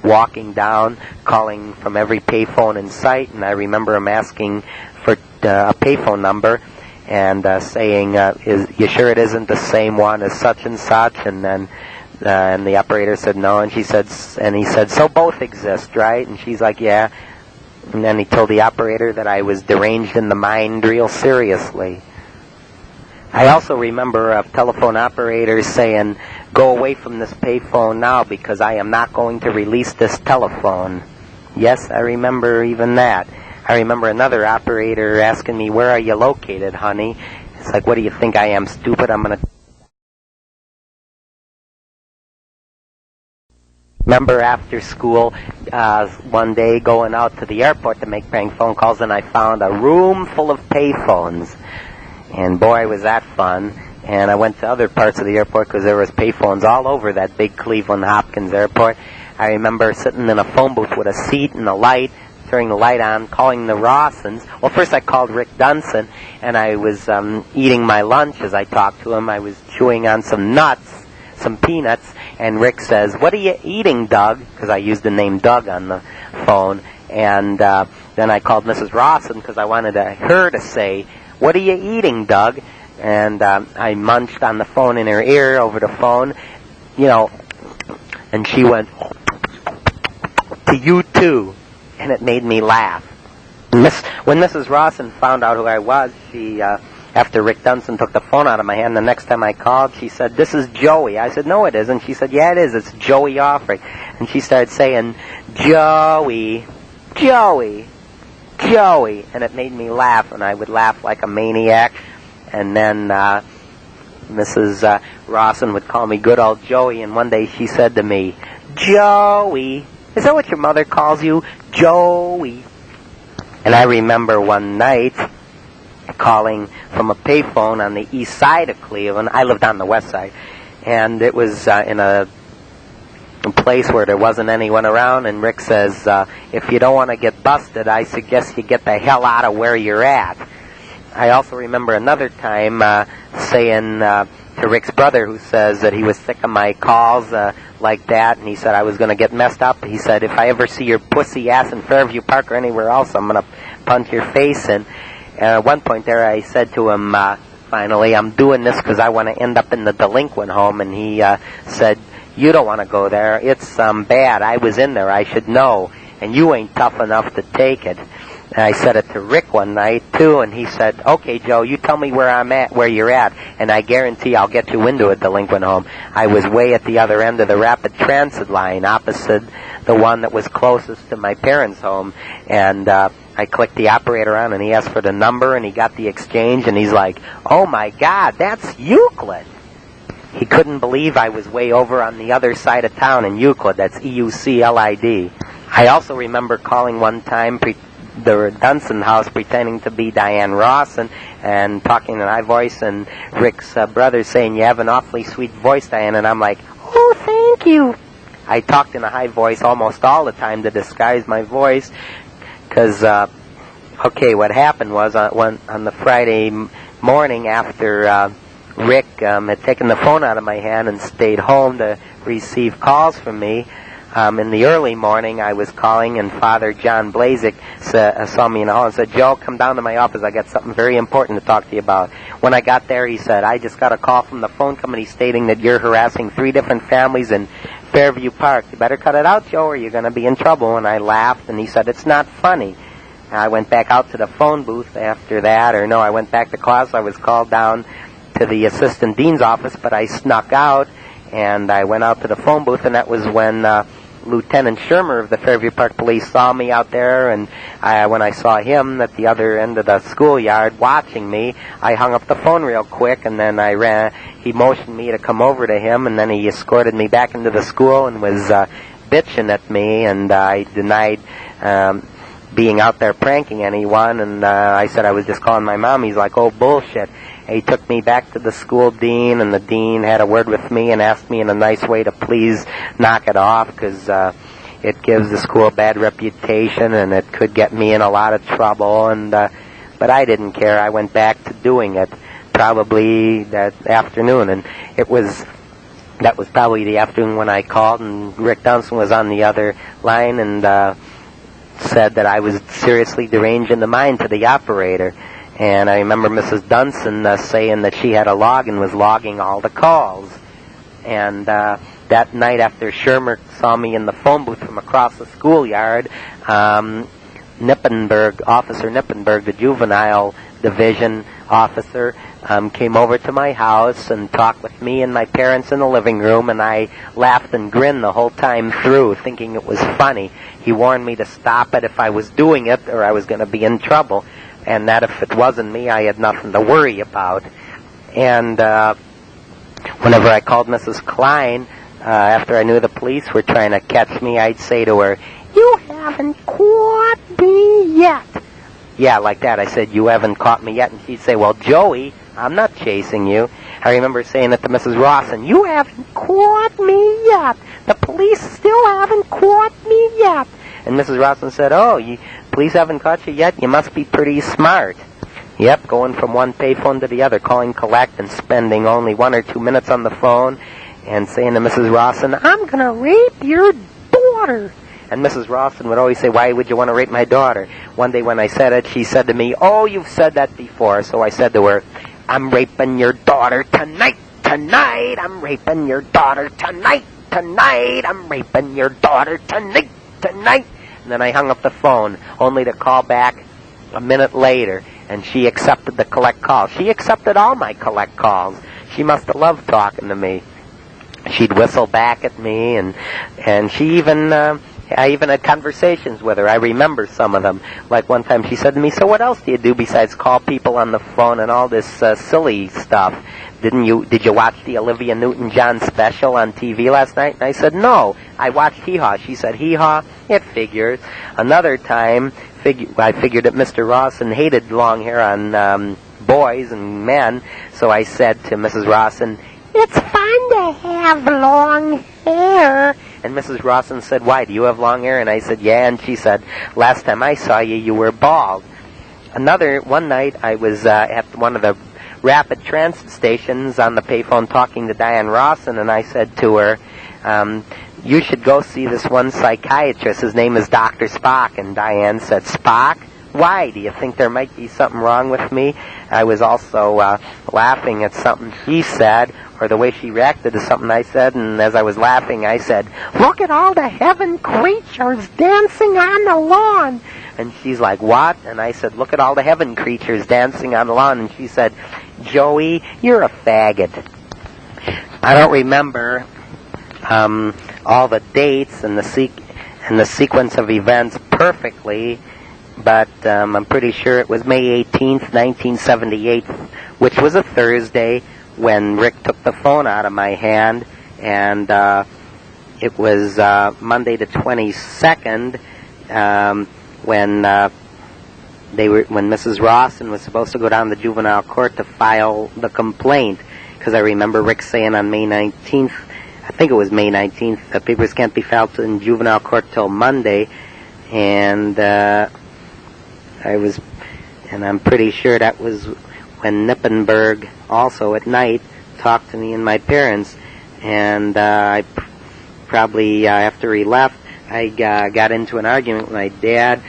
walking down, calling from every payphone in sight. And I remember him asking for a payphone number and saying, "You sure it isn't the same one as such and such?" And then and the operator said no, and he said, "So both exist, right?" And she's like, "Yeah." And then he told the operator that I was deranged in the mind real seriously. I also remember a telephone operator saying, "Go away from this payphone now because I am not going to release this telephone." Yes, I remember even that. I remember another operator asking me, "Where are you located, honey?" It's like, "What do you think I am, stupid? I'm going to..." Remember after school, one day going out to the airport to make prank phone calls, and I found a room full of payphones. And boy, was that fun. And I went to other parts of the airport because there was payphones all over that big Cleveland Hopkins airport. I remember sitting in a phone booth with a seat and a light, turning the light on, calling the Rawsons. Well, first I called Rick Dunson, and I was eating my lunch as I talked to him. I was chewing on some nuts, some peanuts, and Rick says, "What are you eating, Doug?" Because I used the name Doug on the phone. And then I called Mrs. Rawson because I wanted her to say, "What are you eating, Doug?" And I munched on the phone in her ear over the phone, and she went, "To you too." And it made me laugh. When Mrs. Rawson found out who I was, she, after Rick Dunson took the phone out of my hand, the next time I called, she said, "This is Joey." I said, "No, it isn't." She said, "Yeah, it is. It's Joey Aufricht." And she started saying, "Joey, Joey, Joey." And it made me laugh, and I would laugh like a maniac. And then Mrs. Rawson would call me good old Joey, and one day she said to me, "Joey, is that what your mother calls you? Joey." And I remember one night calling from a payphone on the east side of Cleveland. I lived on the west side. And it was in a place where there wasn't anyone around. And Rick says, "If you don't want to get busted, I suggest you get the hell out of where you're at." I also remember another time saying to Rick's brother, who says that he was sick of my calls like that, and he said I was going to get messed up. He said, "If I ever see your pussy ass in Fairview Park or anywhere else, I'm going to punch your face in." And at one point there I said to him, finally, "I'm doing this because I want to end up in the delinquent home." And he said, "You don't want to go there. It's bad. I was in there. I should know. And you ain't tough enough to take it." And I said it to Rick one night, too, and he said, "Okay, Joe, you tell me where I'm at, where you're at, and I guarantee I'll get you into a delinquent home." I was way at the other end of the rapid transit line, opposite the one that was closest to my parents' home. And I clicked the operator on, and he asked for the number, and he got the exchange, and he's like, "Oh, my God, that's Euclid." He couldn't believe I was way over on the other side of town in Euclid. That's Euclid. I also remember calling one time the Dunson house pretending to be Diane Rawson and talking in a high voice, and Rick's brother saying, "You have an awfully sweet voice, Diane." And I'm like, "Oh, thank you." I talked in a high voice almost all the time to disguise my voice because, what happened was on the Friday morning after Rick had taken the phone out of my hand and stayed home to receive calls from me, in the early morning, I was calling, and Father John Blazik saw me in the hall and said, "Joe, come down to my office. I got something very important to talk to you about." When I got there, he said, "I just got a call from the phone company stating that you're harassing 3 different families in Fairview Park. You better cut it out, Joe, or you're going to be in trouble." And I laughed, and he said, "It's not funny." I went back out to the phone booth after that, I went back to class. I was called down to the assistant dean's office, but I snuck out, and I went out to the phone booth, and that was when Lieutenant Shermer of the Fairview Park Police saw me out there, and when I saw him at the other end of the schoolyard watching me, I hung up the phone real quick, and then I ran. He motioned me to come over to him, and then he escorted me back into the school and was bitching at me, and I denied being out there pranking anyone, and I said I was just calling my mom. He's like, oh, bullshit. He took me back to the school dean, and the dean had a word with me and asked me in a nice way to please knock it off, because it gives the school a bad reputation, and it could get me in a lot of trouble. And but I didn't care. I went back to doing it probably that afternoon, and that was probably the afternoon when I called, and Rick Dunson was on the other line, and said that I was seriously deranged in the mind to the operator. And I remember Mrs. Dunson saying that she had a log and was logging all the calls. And that night after Shermer saw me in the phone booth from across the schoolyard, Nippenberg, Officer Nippenberg, the juvenile division officer, came over to my house and talked with me and my parents in the living room, and I laughed and grinned the whole time through, thinking it was funny. He warned me to stop it if I was doing it, or I was going to be in trouble, and that if it wasn't me, I had nothing to worry about. And whenever I called Mrs. Klein, after I knew the police were trying to catch me, I'd say to her, "You haven't caught me yet." Yeah, like that. I said, "You haven't caught me yet." And she'd say, "Well, Joey, I'm not chasing you." I remember saying it to Mrs. Rawson, "You haven't caught me yet. The police still haven't caught me yet." And Mrs. Rawson said, "Oh, police haven't caught you yet? You must be pretty smart." Yep, going from one payphone to the other, calling collect and spending only 1 or 2 minutes on the phone and saying to Mrs. Rawson, "I'm going to rape your daughter." And Mrs. Rawson would always say, "Why would you want to rape my daughter?" One day when I said it, she said to me, "Oh, you've said that before." So I said to her, "I'm raping your daughter tonight, tonight. I'm raping your daughter tonight, tonight. I'm raping your daughter tonight, tonight." And then I hung up the phone, only to call back a minute later, and she accepted the collect call. She accepted all my collect calls. She must have loved talking to me. She'd whistle back at me, and she even... I even had conversations with her. I remember some of them. Like one time she said to me, "So what else do you do besides call people on the phone and all this silly stuff? Did you watch the Olivia Newton-John special on TV last night?" And I said, "No, I watched Hee Haw." She said, "Hee Haw? It figures." Another time, I figured that Mr. Rawson hated long hair on boys and men, so I said to Mrs. Rawson, "It's fun to have long hair." And Mrs. Rawson said, "Why, do you have long hair?" And I said, "Yeah." And she said, "Last time I saw you, you were bald." One night I was at one of the rapid transit stations on the payphone talking to Diane Rawson, and I said to her, "You should go see this one psychiatrist. His name is Dr. Spock." And Diane said, "Spock? Why? Do you think there might be something wrong with me?" I was also laughing at something she said, or the way she reacted to something I said, and as I was laughing, I said, "Look at all the heaven creatures dancing on the lawn." And she's like, "What?" And I said, "Look at all the heaven creatures dancing on the lawn." And she said, "Joey, you're a faggot." I don't remember all the dates and the sequence of events perfectly, but I'm pretty sure it was May 18th, 1978, which was a Thursday, when Rick took the phone out of my hand, and it was Monday the 22nd, when Mrs. Rawson was supposed to go down to the juvenile court to file the complaint, because I remember Rick saying on May 19th, I think it was May 19th, the papers can't be filed in juvenile court till Monday, and I'm pretty sure that was when Nippenberg also at night talked to me and my parents, and I probably after he left, I got into an argument with my dad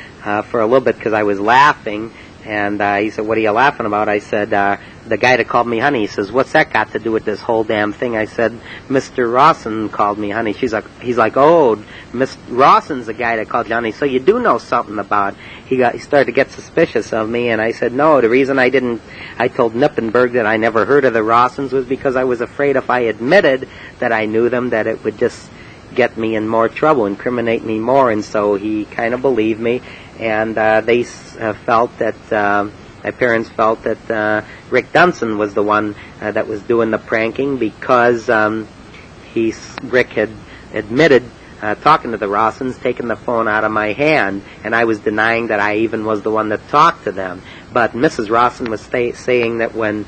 for a little bit because I was laughing, and he said, "What are you laughing about?" I said, the guy that called me honey, he says, what's that got to do with this whole damn thing? I said, Mr. Rawson called me honey. He's like, oh, Mr. Rawson's the guy that called you honey, so you do know something about. He started to get suspicious of me, and I said, no, the reason I told Nippenberg that I never heard of the Rawsons was because I was afraid if I admitted that I knew them, that it would just get me in more trouble, incriminate me more, and so he kind of believed me, and they felt that, my parents felt that Rick Dunson was the one that was doing the pranking because Rick had admitted talking to the Rawsons, taking the phone out of my hand, and I was denying that I even was the one that talked to them. But Mrs. Rawson was saying that when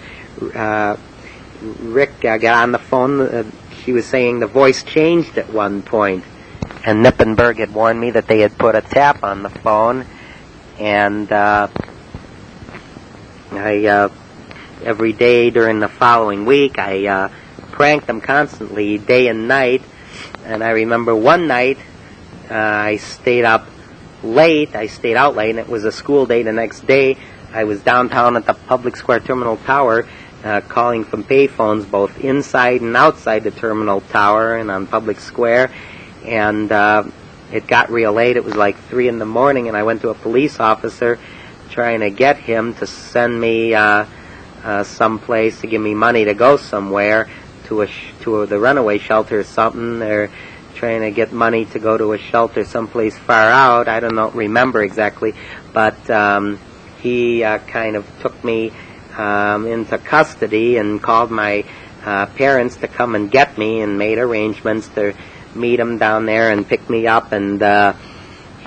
Rick got on the phone, she was saying the voice changed at one point. And Nippenberg had warned me that they had put a tap on the phone, and every day during the following week, I pranked them constantly, day and night. And I remember one night, I stayed out late, and it was a school day. The next day, I was downtown at the Public Square Terminal Tower, calling from payphones, both inside and outside the Terminal Tower and on Public Square. And it got real late. It was like 3 in the morning, and I went to a police officer trying to get him to send me someplace to give me money to go somewhere, to the Runaway shelter or something. They're trying to get money to go to a shelter someplace far out. I don't remember exactly, but he kind of took me into custody and called my parents to come and get me, and made arrangements to meet him down there and pick me up. And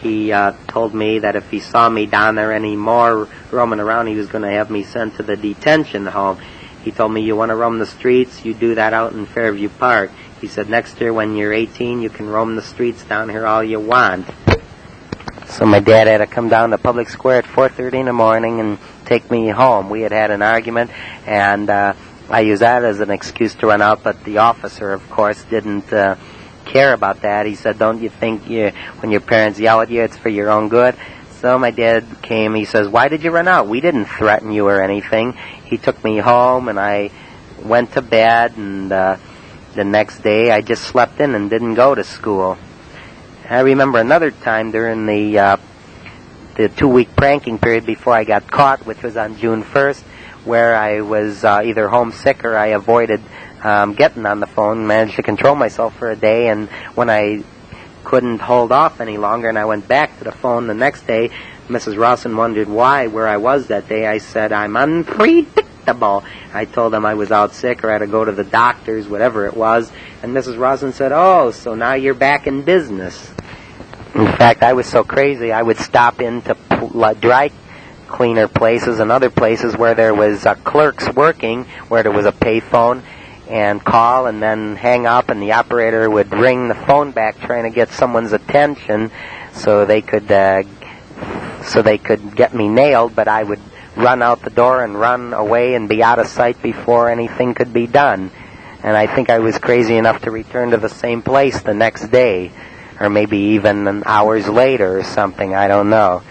he told me that if he saw me down there anymore roaming around, he was going to have me sent to the detention home. He told me, you want to roam the streets, you do that out in Fairview Park. He said, next year when you're 18, you can roam the streets down here all you want. So my dad had to come down to Public Square at 4:30 in the morning and take me home. We had an argument, and I used that as an excuse to run out, but the officer, of course, didn't care about that. He said, don't you think when your parents yell at you, it's for your own good? So my dad came, he says, why did you run out? We didn't threaten you or anything. He took me home, and I went to bed, and the next day I just slept in and didn't go to school. I remember another time during the 2-week pranking period before I got caught, which was on June 1st, where I was either homesick or I avoided getting on the phone, managed to control myself for a day, and when I couldn't hold off any longer and I went back to the phone the next day, Mrs. Rawson wondered where I was that day. I said, I'm unpredictable. I told them I was out sick or I had to go to the doctors, whatever it was, and Mrs. Rawson said, oh, so now you're back in business. In fact, I was so crazy, I would stop into dry cleaner places and other places where there was clerks working, where there was a payphone, and call and then hang up, and the operator would ring the phone back trying to get someone's attention so they could get me nailed, but I would run out the door and run away and be out of sight before anything could be done. And I think I was crazy enough to return to the same place the next day, or maybe even hours later or something, I don't know,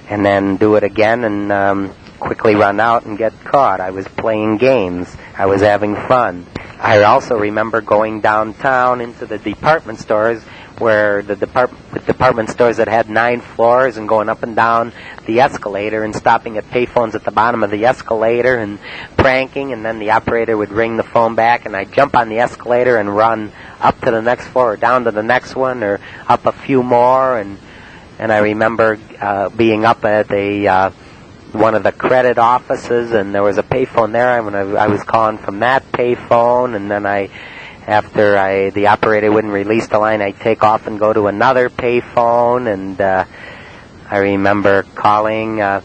and then do it again and quickly run out and get caught. I was playing games. I was having fun. I also remember going downtown into the department stores, where the department stores that had 9 floors, and going up and down the escalator and stopping at payphones at the bottom of the escalator and pranking, and then the operator would ring the phone back, and I'd jump on the escalator and run up to the next floor or down to the next one or up a few more. And I remember being up at one of the credit offices, and there was a payphone there, and I was calling from that payphone, and then after the operator wouldn't release the line, I'd take off and go to another payphone, and I remember calling, and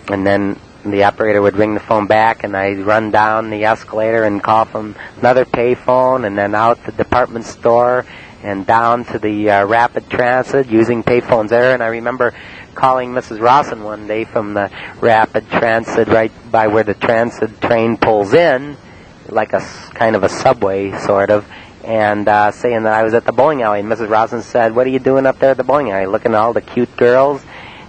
then the operator would ring the phone back, and I'd run down the escalator and call from another payphone, and then out the department store, and down to the rapid transit, using payphones there. And I remember calling Mrs. Rawson one day from the rapid transit right by where the transit train pulls in, like a kind of a subway, sort of, and saying that I was at the bowling alley. And Mrs. Rawson said, what are you doing up there at the bowling alley? Looking at all the cute girls?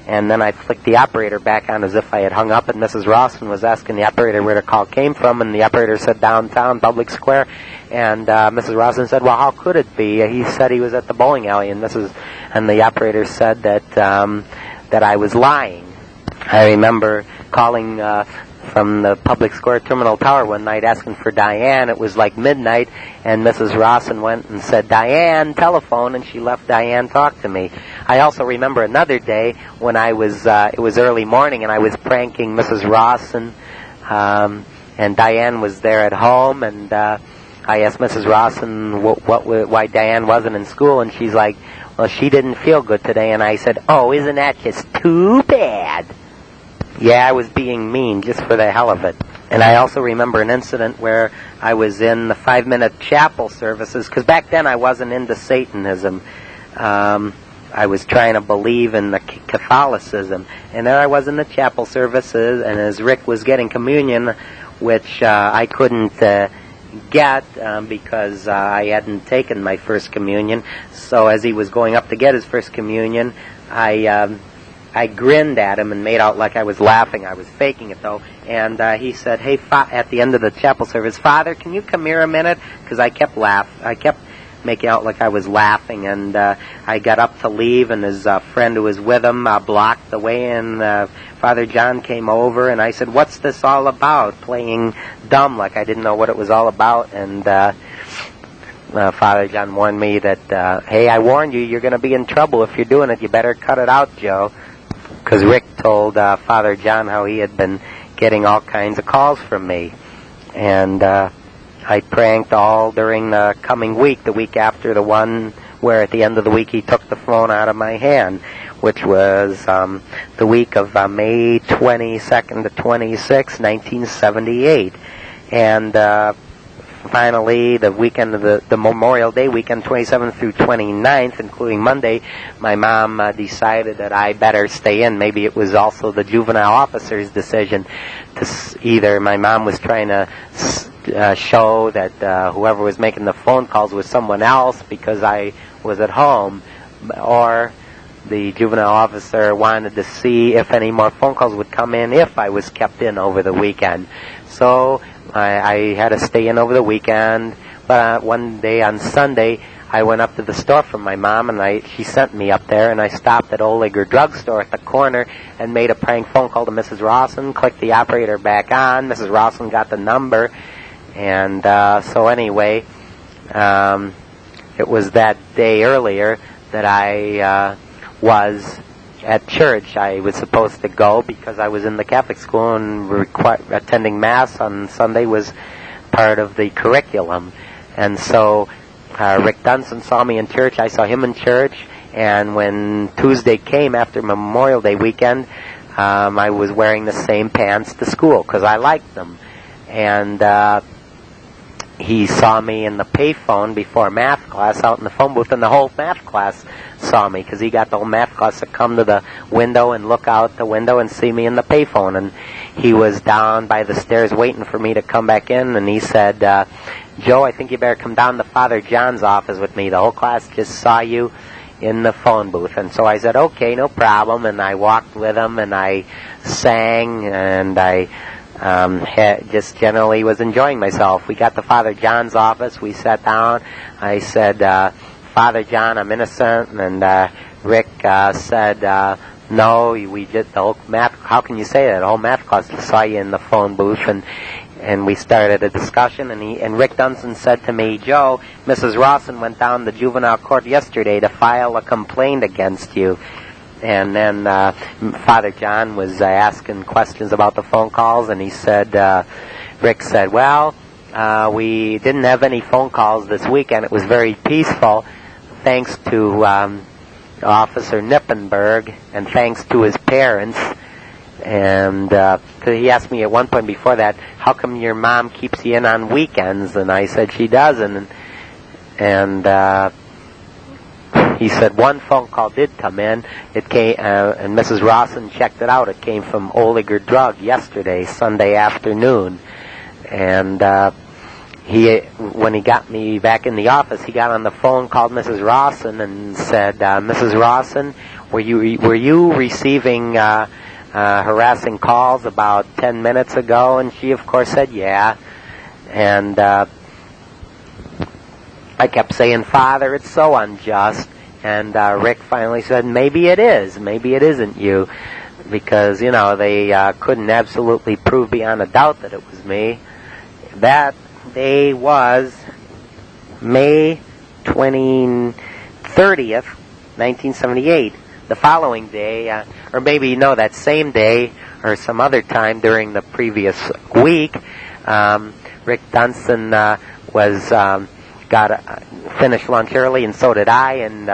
and then I flicked the operator back on as if I had hung up, and Mrs. Rawson was asking the operator where the call came from, and the operator said downtown, public square, and Mrs. Rawson said, well, how could it be? He said he was at the bowling alley, and the operator said that I was lying. I remember calling from the public square terminal tower one night asking for Diane. It was like midnight, and Mrs. Rawson went and said, Diane, telephone, and she left Diane talk to me. I also remember another day when it was early morning, and I was pranking Mrs. Rawson, and Diane was there at home, and I asked Mrs. Rawson why Diane wasn't in school, and she's like, well, she didn't feel good today, and I said, oh, isn't that just too bad? Yeah, I was being mean just for the hell of it. And I also remember an incident where I was in the 5-minute chapel services, because back then I wasn't into Satanism. I was trying to believe in the Catholicism. And there I was in the chapel services, and as Rick was getting communion, which I couldn't get because I hadn't taken my first communion. So as he was going up to get his first communion, I grinned at him and made out like I was laughing. I was faking it, though. And he said, hey, at the end of the chapel service, Father, can you come here a minute? Because I kept making out like I was laughing. And I got up to leave, and his friend who was with him blocked the way. And Father John came over, and I said, what's this all about? Playing dumb like I didn't know what it was all about. And Father John warned me that, hey, I warned you, you're going to be in trouble if you're doing it. You better cut it out, Joe. Because Rick told Father John how he had been getting all kinds of calls from me. And I pranked all during the coming week, the week after the one where at the end of the week he took the phone out of my hand, which was the week of May 22nd to 26, 1978. And finally, the weekend of the Memorial Day weekend, 27th through 29th, including Monday, my mom decided that I better stay in. Maybe it was also the juvenile officer's decision to either my mom was trying to show that whoever was making the phone calls was someone else because I was at home, or the juvenile officer wanted to see if any more phone calls would come in if I was kept in over the weekend. So I had to stay in over the weekend, but one day on Sunday, I went up to the store from my mom, and she sent me up there, and I stopped at Oliger Drugstore at the corner and made a prank phone call to Mrs. Rawson, clicked the operator back on. Mrs. Rawson got the number, and so anyway, it was that day earlier that I was at church. I was supposed to go because I was in the Catholic school, and attending Mass on Sunday was part of the curriculum. And so Rick Dunson saw me in church. I saw him in church. And when Tuesday came after Memorial Day weekend, I was wearing the same pants to school because I liked them. And he saw me in the payphone before math class out in the phone booth, and the whole math class saw me because he got the whole math class to come to the window and look out the window and see me in the payphone. And he was down by the stairs waiting for me to come back in, and he said, Joe, I think you better come down to Father John's office with me. The whole class just saw you in the phone booth. And so I said, okay, no problem. And I walked with him, and I sang, and I just generally was enjoying myself. We got to Father John's office. We sat down. I said, Father John, I'm innocent. And Rick said, no, we did the whole math. How can you say that? The whole math class saw you in the phone booth. And we started a discussion. And Rick Dunson said to me, Joe, Mrs. Rawson went down to the juvenile court yesterday to file a complaint against you. And then Father John was asking questions about the phone calls, and he said, Rick said, well, we didn't have any phone calls this weekend. It was very peaceful, thanks to Officer Nippenberg, and thanks to his parents. And 'cause he asked me at one point before that, how come your mom keeps you in on weekends? And I said she doesn't. And he said one phone call did come in. It came, and Mrs. Rawson checked it out. It came from Oliger Drug yesterday, Sunday afternoon. And when he got me back in the office, he got on the phone, called Mrs. Rawson, and said, Mrs. Rawson, were you receiving harassing calls about 10 minutes ago? And she, of course, said, yeah. And I kept saying, Father, it's so unjust. And Rick finally said, maybe it is. Maybe it isn't you. Because, they couldn't absolutely prove beyond a doubt that it was me. That day was May 30th, 1978. The following day, or maybe, that same day, or some other time during the previous week, Rick Dunson finished lunch early, and so did I, and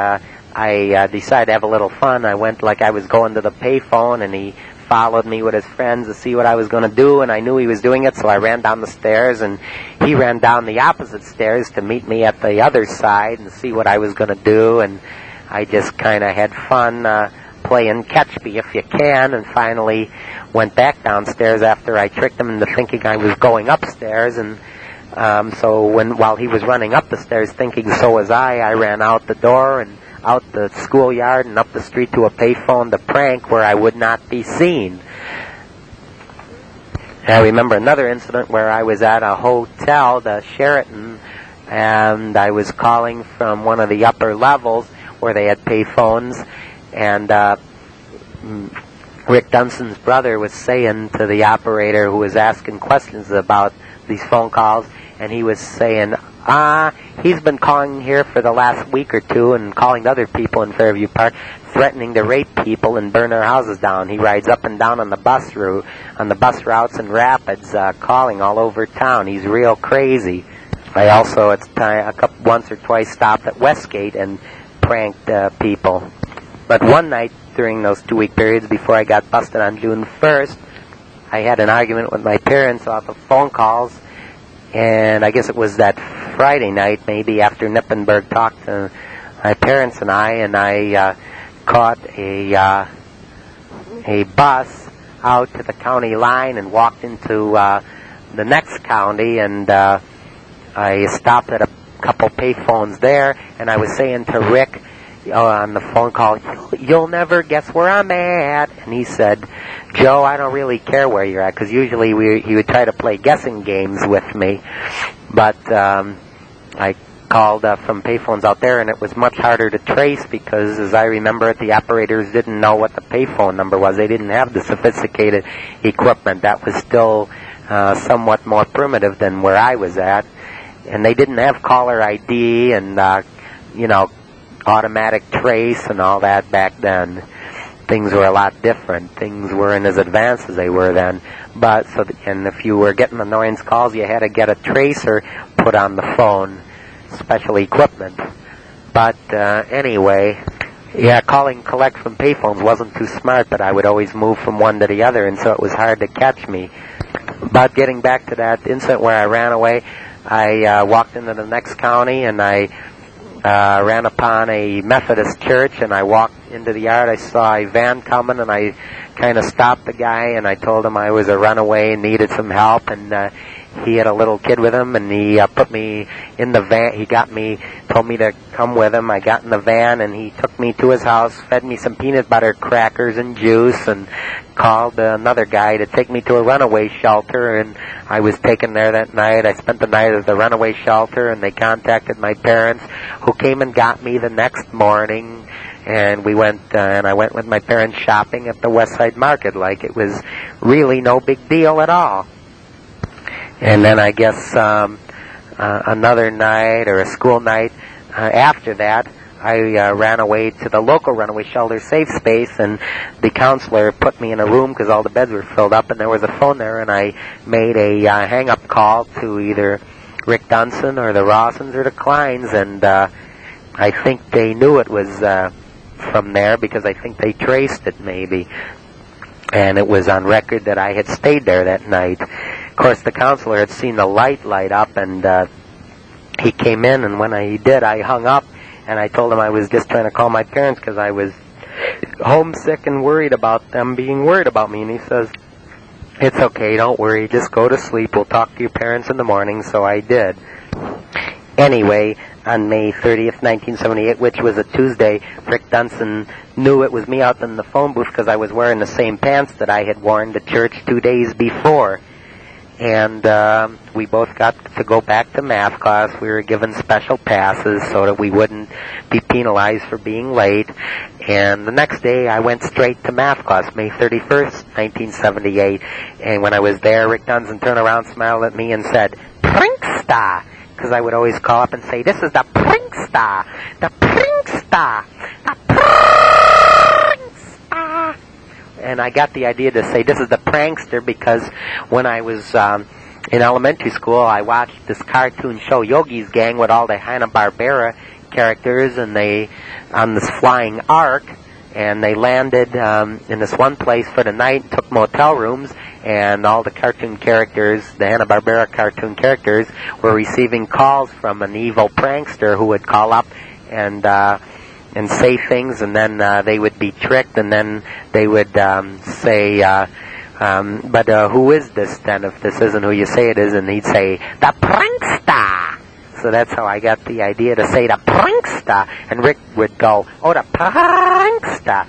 I decided to have a little fun. I went like I was going to the payphone, and he followed me with his friends to see what I was going to do, and I knew he was doing it, so I ran down the stairs, and he ran down the opposite stairs to meet me at the other side and see what I was going to do, and I just kind of had fun playing catch me if you can, and finally went back downstairs after I tricked him into thinking I was going upstairs, and so while he was running up the stairs thinking so was I ran out the door and out the schoolyard and up the street to a payphone to prank where I would not be seen. I remember another incident where I was at a hotel, the Sheraton, and I was calling from one of the upper levels where they had payphones, and Rick Dunson's brother was saying to the operator who was asking questions about these phone calls, and he was saying, he's been calling here for the last week or two and calling other people in Fairview Park, threatening to rape people and burn their houses down. He rides up and down on the bus routes in Rapids, calling all over town. He's real crazy. I also, once or twice stopped at Westgate and pranked people. But one night during those 2-week periods before I got busted on June 1st, I had an argument with my parents off of phone calls, and I guess it was that Friday night, maybe after Nippenberg talked to my parents and I caught a bus out to the county line and walked into the next county, and I stopped at a couple payphones there, and I was saying to Rick on the phone call, you'll never guess where I'm at. And he said, Joe, I don't really care where you're at, because usually he would try to play guessing games with me. But I called from payphones out there, and it was much harder to trace because, as I remember it, the operators didn't know what the payphone number was. They didn't have the sophisticated equipment. That was still somewhat more primitive than where I was at. And they didn't have caller ID and, automatic trace and all that back then. Things were a lot different. Things weren't as advanced as they were then. And if you were getting annoyance calls, you had to get a tracer put on the phone, special equipment. But anyway, calling collect from payphones wasn't too smart, but I would always move from one to the other, and so it was hard to catch me. But getting back to that incident where I ran away, I walked into the next county, and I ran upon a Methodist church, and I walked into the yard. I saw a van coming, and I kind of stopped the guy, and I told him I was a runaway and needed some help, and he had a little kid with him, and he put me in the van. Told me to come with him. I got in the van, and he took me to his house, fed me some peanut butter crackers and juice, and called another guy to take me to a runaway shelter, and I was taken there that night. I spent the night at the runaway shelter, and they contacted my parents, who came and got me the next morning, and we went, and I went with my parents shopping at the West Side Market like it was really no big deal at all. And then I guess another night or a school night after that, I ran away to the local runaway shelter Safe Space, and the counselor put me in a room because all the beds were filled up, and there was a phone there, and I made a hang-up call to either Rick Dunson or the Rawsons or the Kleins, and I think they knew it was from there because I think they traced it maybe, and it was on record that I had stayed there that night. Of course, the counselor had seen the light up, and he came in, and when he did, I hung up, and I told him I was just trying to call my parents because I was homesick and worried about them being worried about me. And he says, it's okay, don't worry, just go to sleep, we'll talk to your parents in the morning. So I did. Anyway, on May 30th, 1978, which was a Tuesday, Rick Dunson knew it was me out in the phone booth because I was wearing the same pants that I had worn to church 2 days before. And we both got to go back to math class. We were given special passes so that we wouldn't be penalized for being late. And the next day, I went straight to math class, May 31st, 1978. And when I was there, Rick Dunson turned around, smiled at me, and said, "Prankster!" Because I would always call up and say, "This is the prankster! The prankster! The prankster!" And I got the idea to say, "This is the prankster," because when I was in elementary school, I watched this cartoon show, Yogi's Gang, with all the Hanna-Barbera characters, and they on this flying ark, and they landed in this one place for the night, took motel rooms, and all the cartoon characters, the Hanna-Barbera cartoon characters, were receiving calls from an evil prankster who would call up and say things, and then they would be tricked, and then they would say, but who is this then, if this isn't who you say it is? And he'd say, "The prankster!" So that's how I got the idea to say the prankster, and Rick would go, "Oh, the prankster!"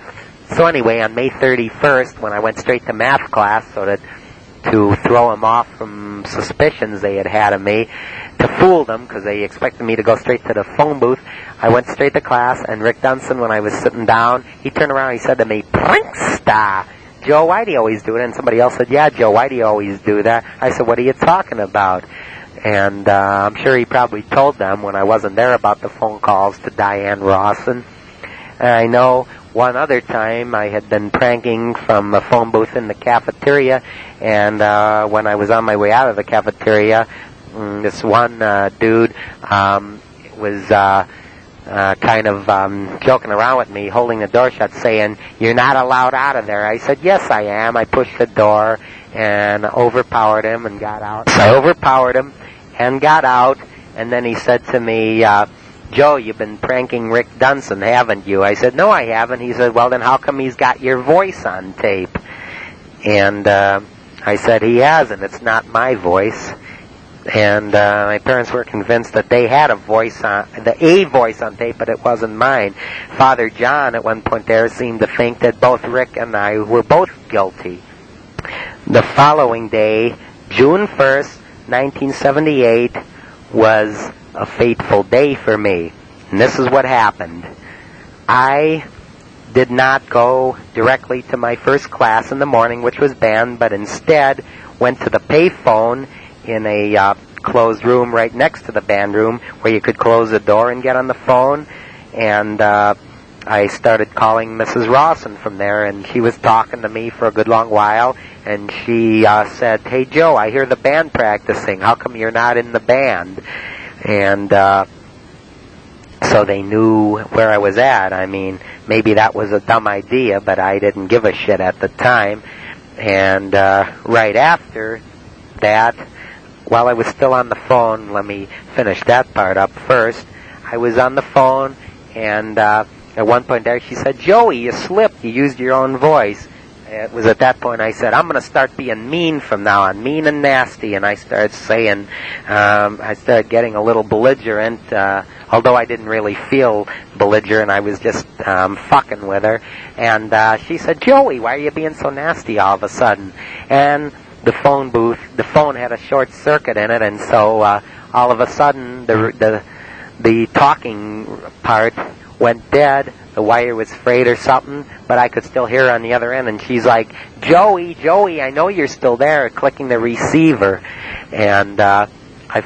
So anyway, on May 31st, when I went straight to math class, so that to throw them off from suspicions they had of me, to fool them, because they expected me to go straight to the phone booth, I went straight to class, and Rick Dunson, when I was sitting down, he turned around and he said to me, "Prankster! Joe, why do you always do it?" And somebody else said, "Yeah, Joe, why do you always do that?" I said, "What are you talking about?" And I'm sure he probably told them when I wasn't there about the phone calls to Diane Rawson. And I know one other time I had been pranking from a phone booth in the cafeteria, and when I was on my way out of the cafeteria, this one dude was kind of joking around with me, holding the door shut, saying, "You're not allowed out of there." I said, "Yes, I am." I pushed the door and overpowered him and got out. So I overpowered him and got out, and then he said to me, "Joe, you've been pranking Rick Dunson, haven't you?" I said, "No, I haven't." He said, "Well, then how come he's got your voice on tape?" And I said, "He hasn't. It's not my voice." And my parents were convinced that they had a voice on tape, but it wasn't mine. Father John, at one point there, seemed to think that both Rick and I were both guilty. The following day, June 1st, 1978, was a fateful day for me. And this is what happened. I did not go directly to my first class in the morning, which was band, but instead went to the payphone in a closed room right next to the band room where you could close the door and get on the phone. And I started calling Mrs. Rawson from there, and she was talking to me for a good long while. And she said, "Hey, Joe, I hear the band practicing. How come you're not in the band?" And so they knew where I was at. I mean, maybe that was a dumb idea, but I didn't give a shit at the time. And right after that, while I was still on the phone, let me finish that part up first. I was on the phone, and at one point there she said, "Joey, you slipped. You used your own voice." It was at that point I said, "I'm going to start being mean from now on, mean and nasty." And I started saying, I started getting a little belligerent, although I didn't really feel belligerent. I was just fucking with her. And she said, "Joey, why are you being so nasty all of a sudden?" And the phone had a short circuit in it, and so all of a sudden the talking part went dead. The wire was frayed or something, but I could still hear her on the other end, and she's like, Joey, I know you're still there," clicking the receiver. And I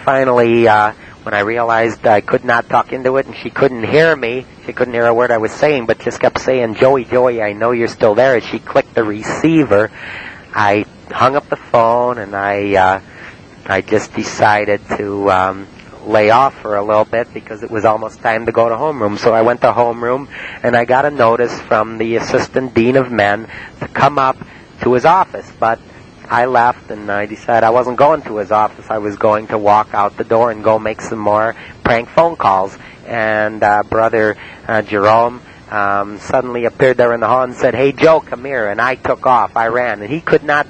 finally, when I realized I could not talk into it and she couldn't hear me, she couldn't hear a word I was saying, but just kept saying, Joey, I know you're still there," as she clicked the receiver, I hung up the phone, and I just decided to lay off for a little bit because it was almost time to go to homeroom. So I went to homeroom, and I got a notice from the assistant dean of men to come up to his office. But I left, and I decided I wasn't going to his office. I was going to walk out the door and go make some more prank phone calls. And Brother Jerome suddenly appeared there in the hall and said, "Hey, Joe, come here." And I took off. I ran, and he could not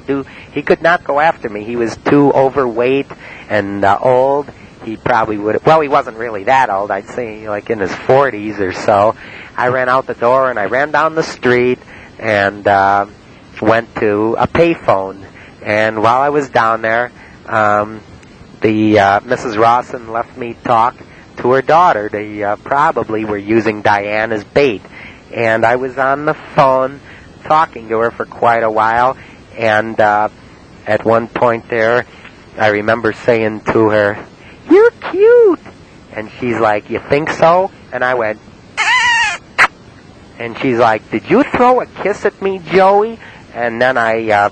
go after me. He was too overweight and old. he probably would. Well, he wasn't really that old. I'd say like in his 40s or so. I ran out the door and I ran down the street and went to a payphone. And while I was down there, Mrs. Rawson left me talk to her daughter. They probably were using Diane as bait. And I was on the phone talking to her for quite a while. And at one point there, I remember saying to her, "You're cute." And she's like, "You think so?" And I went, and she's like, "Did you throw a kiss at me, Joey?" And then I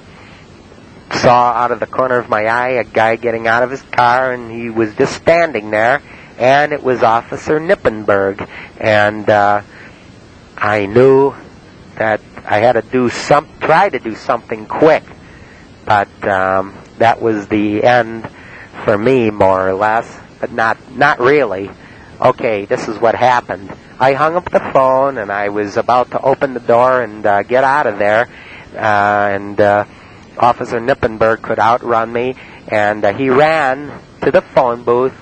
saw out of the corner of my eye a guy getting out of his car, and he was just standing there, and it was Officer Nippenberg. And I knew that I had to try to do something quick, but that was the end for me, more or less, but not really. Okay, this is what happened. I hung up the phone, and I was about to open the door and get out of there, and Officer Nippenberg could outrun me, and he ran to the phone booth,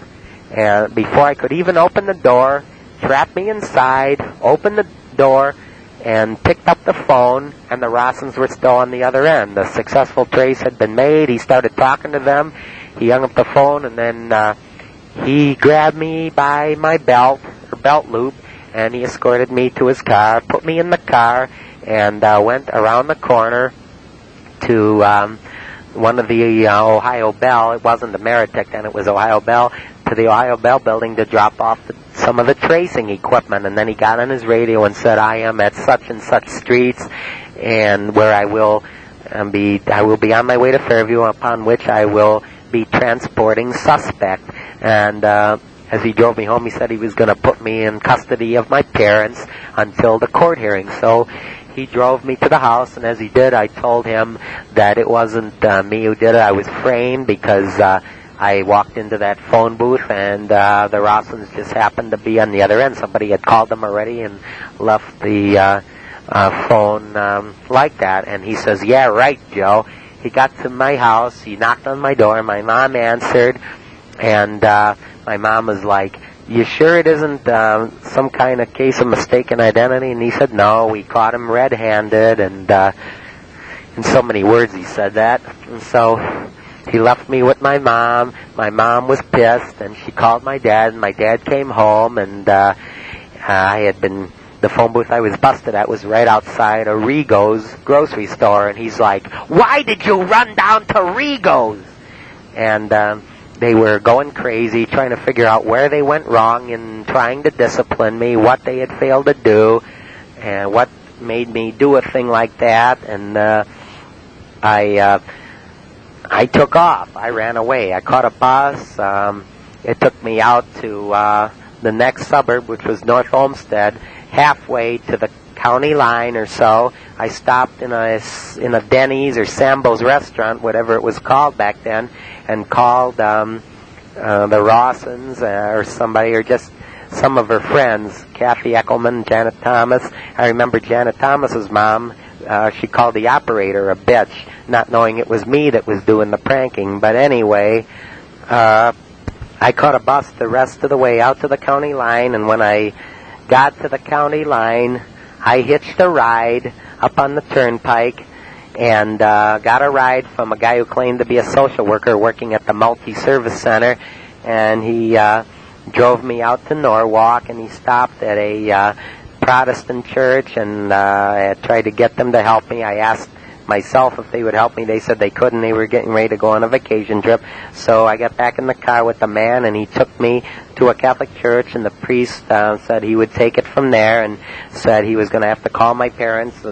and before I could even open the door, trapped me inside, opened the door, and picked up the phone, and the Rossens were still on the other end. The successful trace had been made. He started talking to them. He hung up the phone, and then he grabbed me by my belt loop, and he escorted me to his car, put me in the car, and went around the corner to one of the Ohio Bell. It wasn't the Meritech then, it was Ohio Bell, to the Ohio Bell building to drop off some of the tracing equipment. And then he got on his radio and said, "I am at such and such streets, and where I will be on my way to Fairview, upon which I will be transporting suspect." And as he drove me home, he said he was going to put me in custody of my parents until the court hearing. So he drove me to the house, and as he did, I told him that it wasn't me who did it. I was framed because I walked into that phone booth, and the Rossens just happened to be on the other end. Somebody had called them already and left the phone like that. And he says, "Yeah, right, Joe." He got to my house. He knocked on my door. My mom answered, and my mom was like, "You sure it isn't some kind of case of mistaken identity?" And he said, "No, we caught him red-handed," and in so many words he said that. And so he left me with my mom. My mom was pissed, and she called my dad, and my dad came home, and the phone booth I was busted at was right outside of Rigo's grocery store, and he's like, "Why did you run down to Rigo's?" And they were going crazy, trying to figure out where they went wrong in trying to discipline me, what they had failed to do, and what made me do a thing like that. And I took off. I ran away. I caught a bus. It took me out to the next suburb, which was North Olmsted, halfway to the county line or so. I stopped in a Denny's or Sambo's restaurant, whatever it was called back then, and called the Rossens or somebody, or just some of her friends, Kathy Eckelman, Janet Thomas. I remember Janet Thomas's mom, she called the operator a bitch, not knowing it was me that was doing the pranking. But anyway, I caught a bus the rest of the way out to the county line, and when I got to the county line, I hitched a ride up on the turnpike, and got a ride from a guy who claimed to be a social worker working at the multi-service center, and he drove me out to Norwalk, and he stopped at a Protestant church, and I tried to get them to help me. I asked myself if they would help me. They said they couldn't. They were getting ready to go on a vacation trip. So I got back in the car with the man, and he took me to a Catholic church, and the priest said he would take it from there, and said he was going to have to call my parents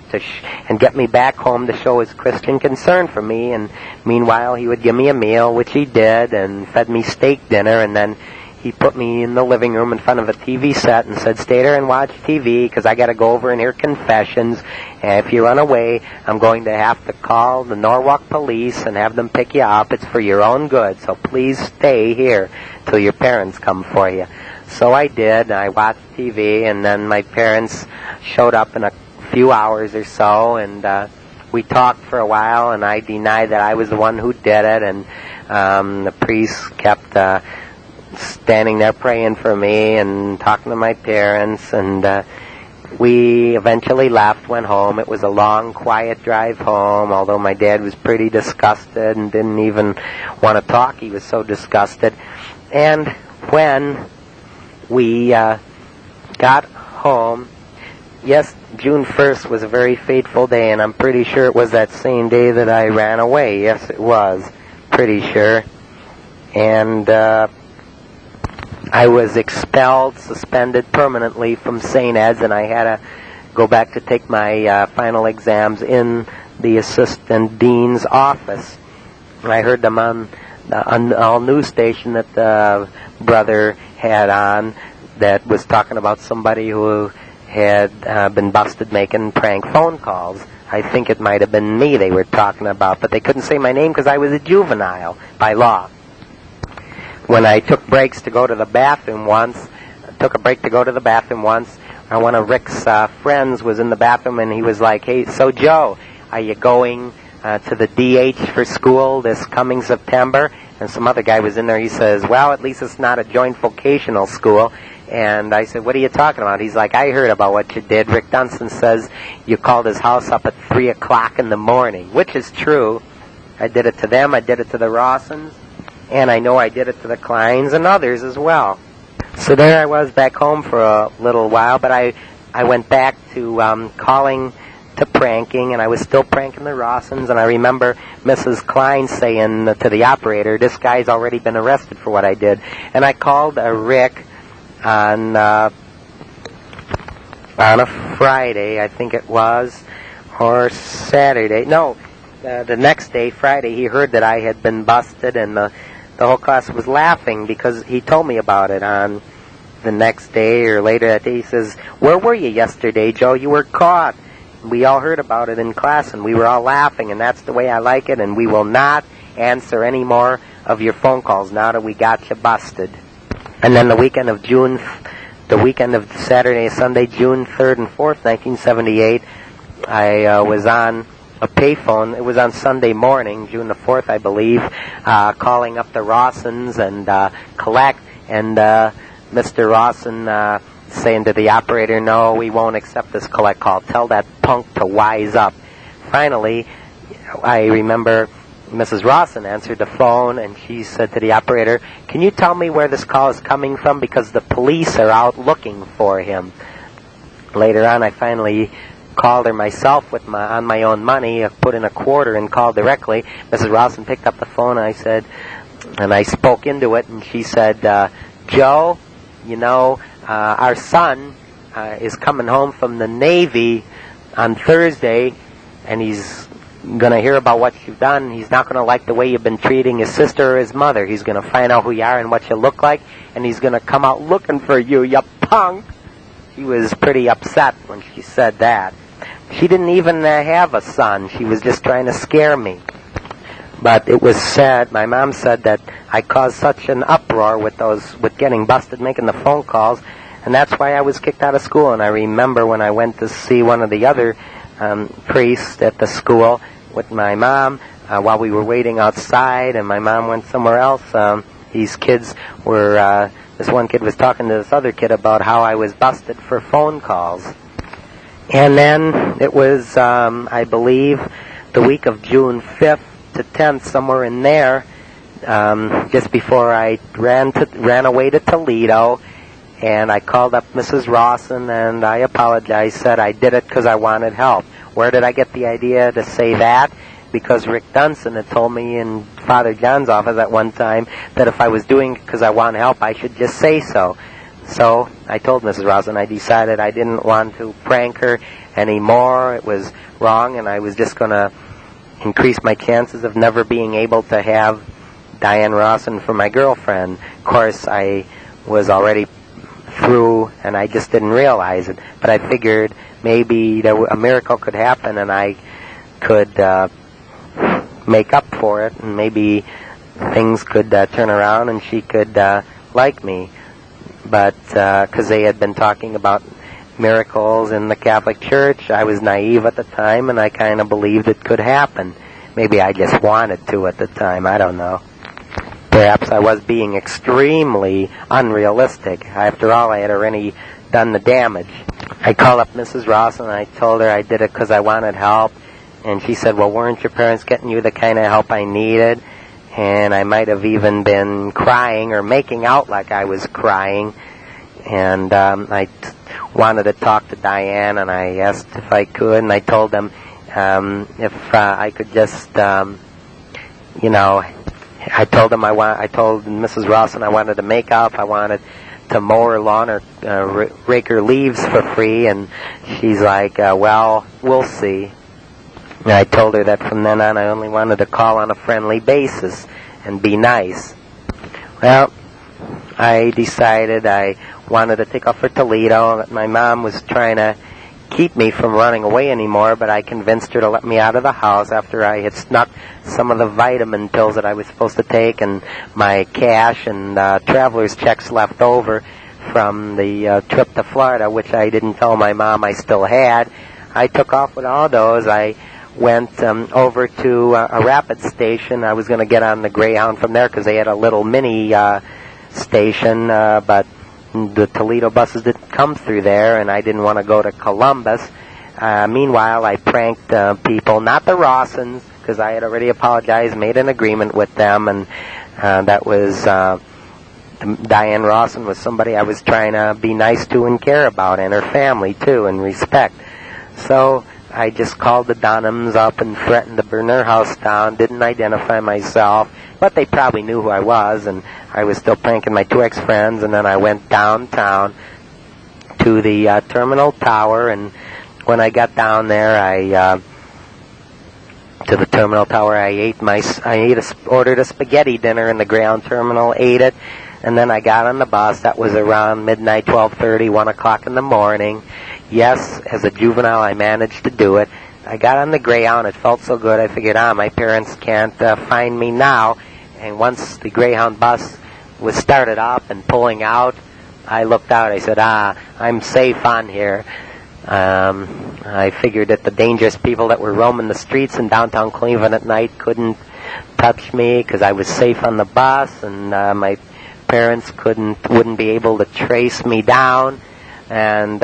and get me back home to show his Christian concern for me. And meanwhile, he would give me a meal, which he did, and fed me steak dinner, and then he put me in the living room in front of a TV set and said, "Stay there and watch TV, because I got to go over and hear confessions. And if you run away, I'm going to have to call the Norwalk police and have them pick you up. It's for your own good, so please stay here till your parents come for you." So I did. I watched TV, and then my parents showed up in a few hours or so, and we talked for a while, and I denied that I was the one who did it, and the priest kept standing there praying for me and talking to my parents, and we eventually left, went home. It was a long, quiet drive home, although my dad was pretty disgusted and didn't even want to talk. He was so disgusted. And when we got home, yes, June 1st was a very fateful day, and I'm pretty sure it was that same day that I ran away. Yes, it was. Pretty sure. And I was expelled, suspended permanently from St. Ed's, and I had to go back to take my final exams in the assistant dean's office. I heard them on the all-news station that the brother had on that was talking about somebody who had been busted making prank phone calls. I think it might have been me they were talking about, but they couldn't say my name because I was a juvenile by law. When I took breaks to go to the bathroom once, one of Rick's friends was in the bathroom, and he was like, "Hey, so Joe, are you going to the DH for school this coming September?" And some other guy was in there. He says, "Well, at least it's not a joint vocational school." And I said, "What are you talking about?" He's like, "I heard about what you did. Rick Dunstan says you called his house up at 3 o'clock in the morning," which is true. I did it to them. I did it to the Rawsons. And I know I did it to the Kleins and others as well. So there I was back home for a little while, but I went back to calling to pranking, and I was still pranking the Rawsons, and I remember Mrs. Klein saying to the operator, "This guy's already been arrested for what I did." And I called Rick on a Friday, I think it was, or Saturday. No, the next day, Friday, he heard that I had been busted, and the whole class was laughing because he told me about it on the next day or later that day. He says, "Where were you yesterday, Joe? You were caught." We all heard about it in class, and we were all laughing, and that's the way I like it, and we will not answer any more of your phone calls now that we got you busted. And then the weekend of Saturday, Sunday, June 3rd and 4th, 1978, I was on a payphone. It was on Sunday morning, June the 4th, I believe, calling up the Rawsons and collect, and Mr. Rawson saying to the operator, "No, we won't accept this collect call. Tell that punk to wise up." Finally, I remember Mrs. Rawson answered the phone, and she said to the operator, "Can you tell me where this call is coming from, because the police are out looking for him?" Later on, I finally called her myself on my own money. I put in a quarter and called directly. Mrs. Rawson picked up the phone, and I spoke into it, and she said, "Joe, you know, our son is coming home from the Navy on Thursday, and he's going to hear about what you've done. He's not going to like the way you've been treating his sister or his mother. He's going to find out who you are and what you look like, and he's going to come out looking for you, you punk." She was pretty upset when she said that. She didn't even have a son. She was just trying to scare me. But it was said, my mom said that I caused such an uproar with getting busted making the phone calls, and that's why I was kicked out of school. And I remember when I went to see one of the other priests at the school with my mom, while we were waiting outside, and my mom went somewhere else, these kids were, this one kid was talking to this other kid about how I was busted for phone calls. And then it was, I believe, the week of June 5th to 10th, somewhere in there, just before I ran away to Toledo, and I called up Mrs. Rawson, and I apologized, said I did it because I wanted help. Where did I get the idea to say that? Because Rick Dunstan had told me in Father John's office at one time that if I was doing it because I wanted help, I should just say so. So I told Mrs. Rawson I decided I didn't want to prank her anymore. It was wrong, and I was just going to increase my chances of never being able to have Diane Rawson for my girlfriend. Of course, I was already through, and I just didn't realize it. But I figured maybe a miracle could happen, and I could make up for it, and maybe things could turn around, and she could like me. But because they had been talking about miracles in the Catholic Church, I was naive at the time, and I kind of believed it could happen. Maybe I just wanted to at the time, I don't know. But perhaps I was being extremely unrealistic. After all, I had already done the damage. I called up Mrs. Ross and I told her I did it because I wanted help. And she said, well, weren't your parents getting you the kind of help I needed? And I might have even been crying or making out like I was crying. And I wanted to talk to Diane, and I asked if I could, and I told them if I could just, I told them I told Mrs. Rawson I wanted to make up, I wanted to mow her lawn or rake her leaves for free, and she's like, well, we'll see. And I told her that from then on I only wanted to call on a friendly basis and be nice. Well, I decided I wanted to take off for Toledo. My mom was trying to keep me from running away anymore, but I convinced her to let me out of the house after I had snuck some of the vitamin pills that I was supposed to take and my cash and traveler's checks left over from the trip to Florida, which I didn't tell my mom I still had. I took off with all those. I went over to a rapid station. I was going to get on the Greyhound from there because they had a little mini station, but the Toledo buses didn't come through there, and I didn't want to go to Columbus. Meanwhile, I pranked people, not the Rawsons, because I had already apologized, made an agreement with them, and that was Diane Rawson was somebody I was trying to be nice to and care about, and her family, too, and respect. So I just called the Dunhams up and threatened to burn their house down, didn't identify myself, but they probably knew who I was, and I was still pranking my two ex-friends, and then I went downtown to the terminal tower, and when I got down there, to the terminal tower, ordered a spaghetti dinner in the Greyhound terminal, ate it, and then I got on the bus. That was around midnight, 12:30, 1 o'clock in the morning. Yes, as a juvenile, I managed to do it. I got on the Greyhound. It felt so good. I figured, my parents can't find me now. And once the Greyhound bus was started up and pulling out, I looked out. I said, I'm safe on here. I figured that the dangerous people that were roaming the streets in downtown Cleveland at night couldn't touch me because I was safe on the bus, and my parents wouldn't be able to trace me down. And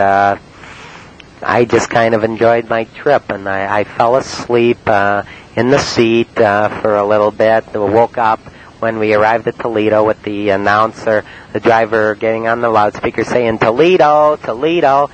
I just kind of enjoyed my trip, and I fell asleep in the seat for a little bit. I woke up when we arrived at Toledo with the announcer, the driver getting on the loudspeaker saying, Toledo, Toledo.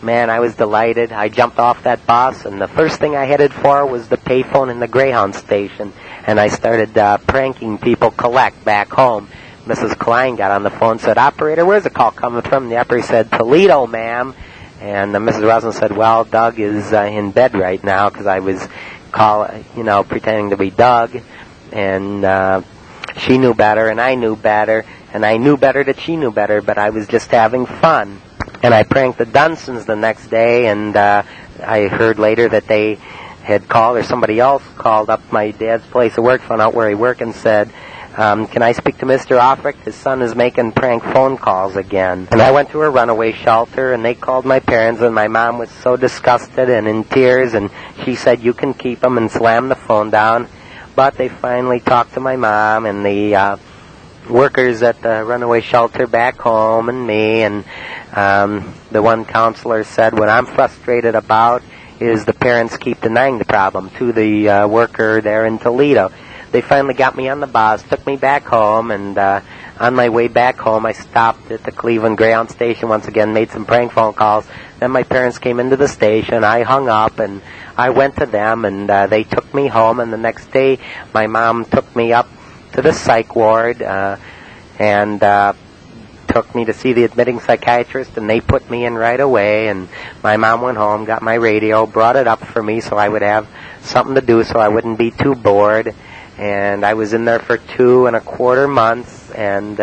Man, I was delighted. I jumped off that bus, and the first thing I headed for was the payphone in the Greyhound station, and I started pranking people collect back home. Mrs. Klein got on the phone and said, Operator, where's the call coming from? The operator said, Toledo, ma'am. And Mrs. Rosen said, well, Doug is in bed right now, because I was pretending to be Doug. And she knew better, and I knew better, and I knew better that she knew better, but I was just having fun. And I pranked the Dunsons the next day, and I heard later that they had called, or somebody else called up my dad's place of work, found out where he worked, and said, can I speak to Mr. Aufricht? His son is making prank phone calls again. And I went to a runaway shelter, and they called my parents, and my mom was so disgusted and in tears, and she said, you can keep him, and slammed the phone down. But they finally talked to my mom and the workers at the runaway shelter back home and me, and the one counselor said, what I'm frustrated about is the parents keep denying the problem to the worker there in Toledo. They finally got me on the bus, took me back home, and on my way back home, I stopped at the Cleveland Greyhound station once again, made some prank phone calls. Then my parents came into the station. I hung up, and I went to them, and they took me home. And the next day, my mom took me up to the psych ward and took me to see the admitting psychiatrist, and they put me in right away. And my mom went home, got my radio, brought it up for me so I would have something to do so I wouldn't be too bored. And I was in there for 2.25 months, and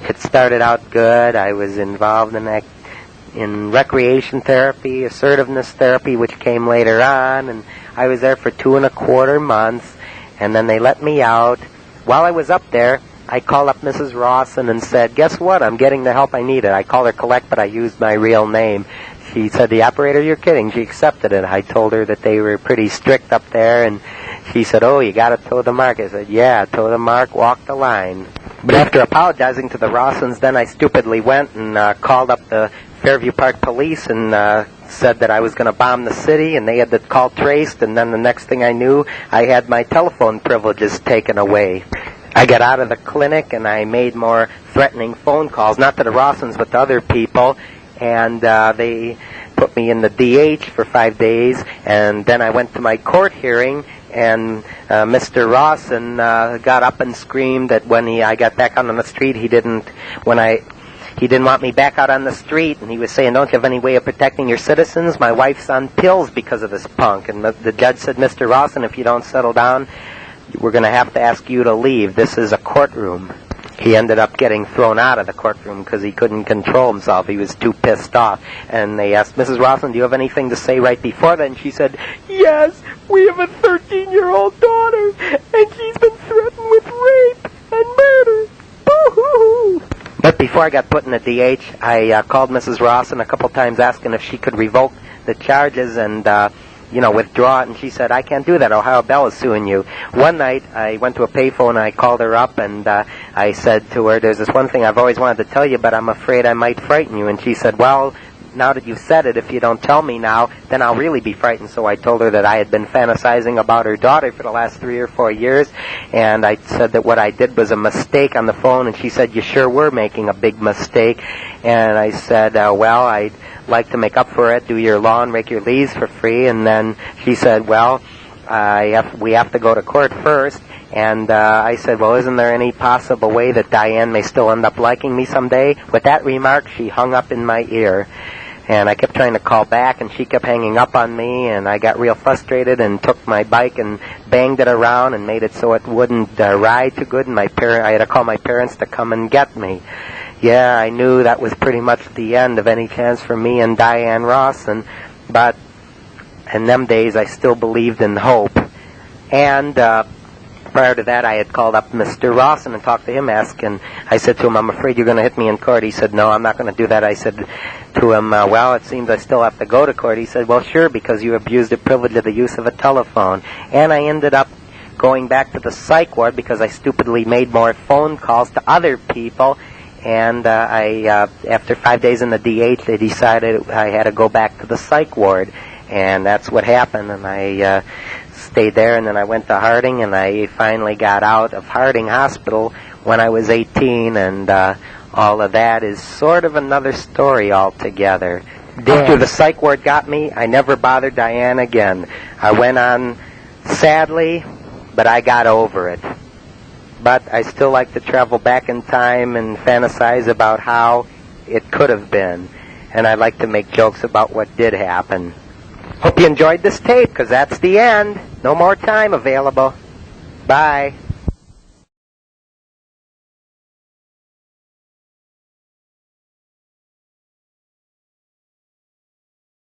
it started out good. I was involved in recreation therapy, assertiveness therapy, which came later on, and I was there for 2.25 months, and then they let me out. While I was up there, I called up Mrs. Rawson and said, guess what? I'm getting the help I needed. I called her Collect, but I used my real name. She said, the operator, you're kidding. She accepted it. I told her that they were pretty strict up there, and she said, "Oh, you got to toe the mark." I said, "Yeah, toe the mark, walk the line." But after apologizing to the Rossens, then I stupidly went and called up the Fairview Park police and said that I was going to bomb the city, and they had the call traced, and then the next thing I knew, I had my telephone privileges taken away. I got out of the clinic, and I made more threatening phone calls, not to the Rossens, but to other people, and they put me in the DH for 5 days, and then I went to my court hearing, and Mr. Rawson got up and screamed that when I got back out on the street, he didn't want me back out on the street, and he was saying, "Don't you have any way of protecting your citizens? My wife's on pills because of this punk." And the judge said, "Mr. Rawson, if you don't settle down, we're going to have to ask you to leave. This is a courtroom." He ended up getting thrown out of the courtroom because he couldn't control himself. He was too pissed off. And they asked, "Mrs. Rawson, do you have anything to say right before that?" And she said, "Yes, we have a 13-year-old daughter, and she's been threatened with rape and murder. Boo-hoo-hoo." But before I got put in the DH, I called Mrs. Rawson a couple times asking if she could revoke the charges and withdraw it, and she said, "I can't do that. Ohio Bell is suing you." One night, I went to a payphone, and I called her up, and I said to her, "There's this one thing I've always wanted to tell you, but I'm afraid I might frighten you." And she said, "Well, now that you've said it, if you don't tell me now, then I'll really be frightened." So I told her that I had been fantasizing about her daughter for the last 3 or 4 years, and I said that what I did was a mistake on the phone, and she said, "You sure were making a big mistake." And I said, "Well, I'd like to make up for it, do your lawn, rake your leaves for free." And then she said, "Well, we have to go to court first." And I said, "Well, isn't there any possible way that Diane may still end up liking me someday?" With that remark, she hung up in my ear. And I kept trying to call back, and she kept hanging up on me, and I got real frustrated and took my bike and banged it around and made it so it wouldn't ride too good, and I had to call my parents to come and get me. Yeah, I knew that was pretty much the end of any chance for me and Diane Rawson, but in them days I still believed in hope. And prior to that, I had called up Mr. Rawson and talked to him, asking, I said to him, "I'm afraid you're going to hit me in court." He said, "No, I'm not going to do that." I said to him, "Well, it seems I still have to go to court." He said, "Well, sure, because you abused the privilege of the use of a telephone." And I ended up going back to the psych ward because I stupidly made more phone calls to other people. And after 5 days in the DH, they decided I had to go back to the psych ward. And that's what happened. And I stayed there, and then I went to Harding, and I finally got out of Harding Hospital when I was 18, and all of that is sort of another story altogether. After the psych ward got me, I never bothered Diane again. I went on sadly, but I got over it. But I still like to travel back in time and fantasize about how it could have been, and I like to make jokes about what did happen. Hope you enjoyed this tape, because that's the end. No more time available. Bye.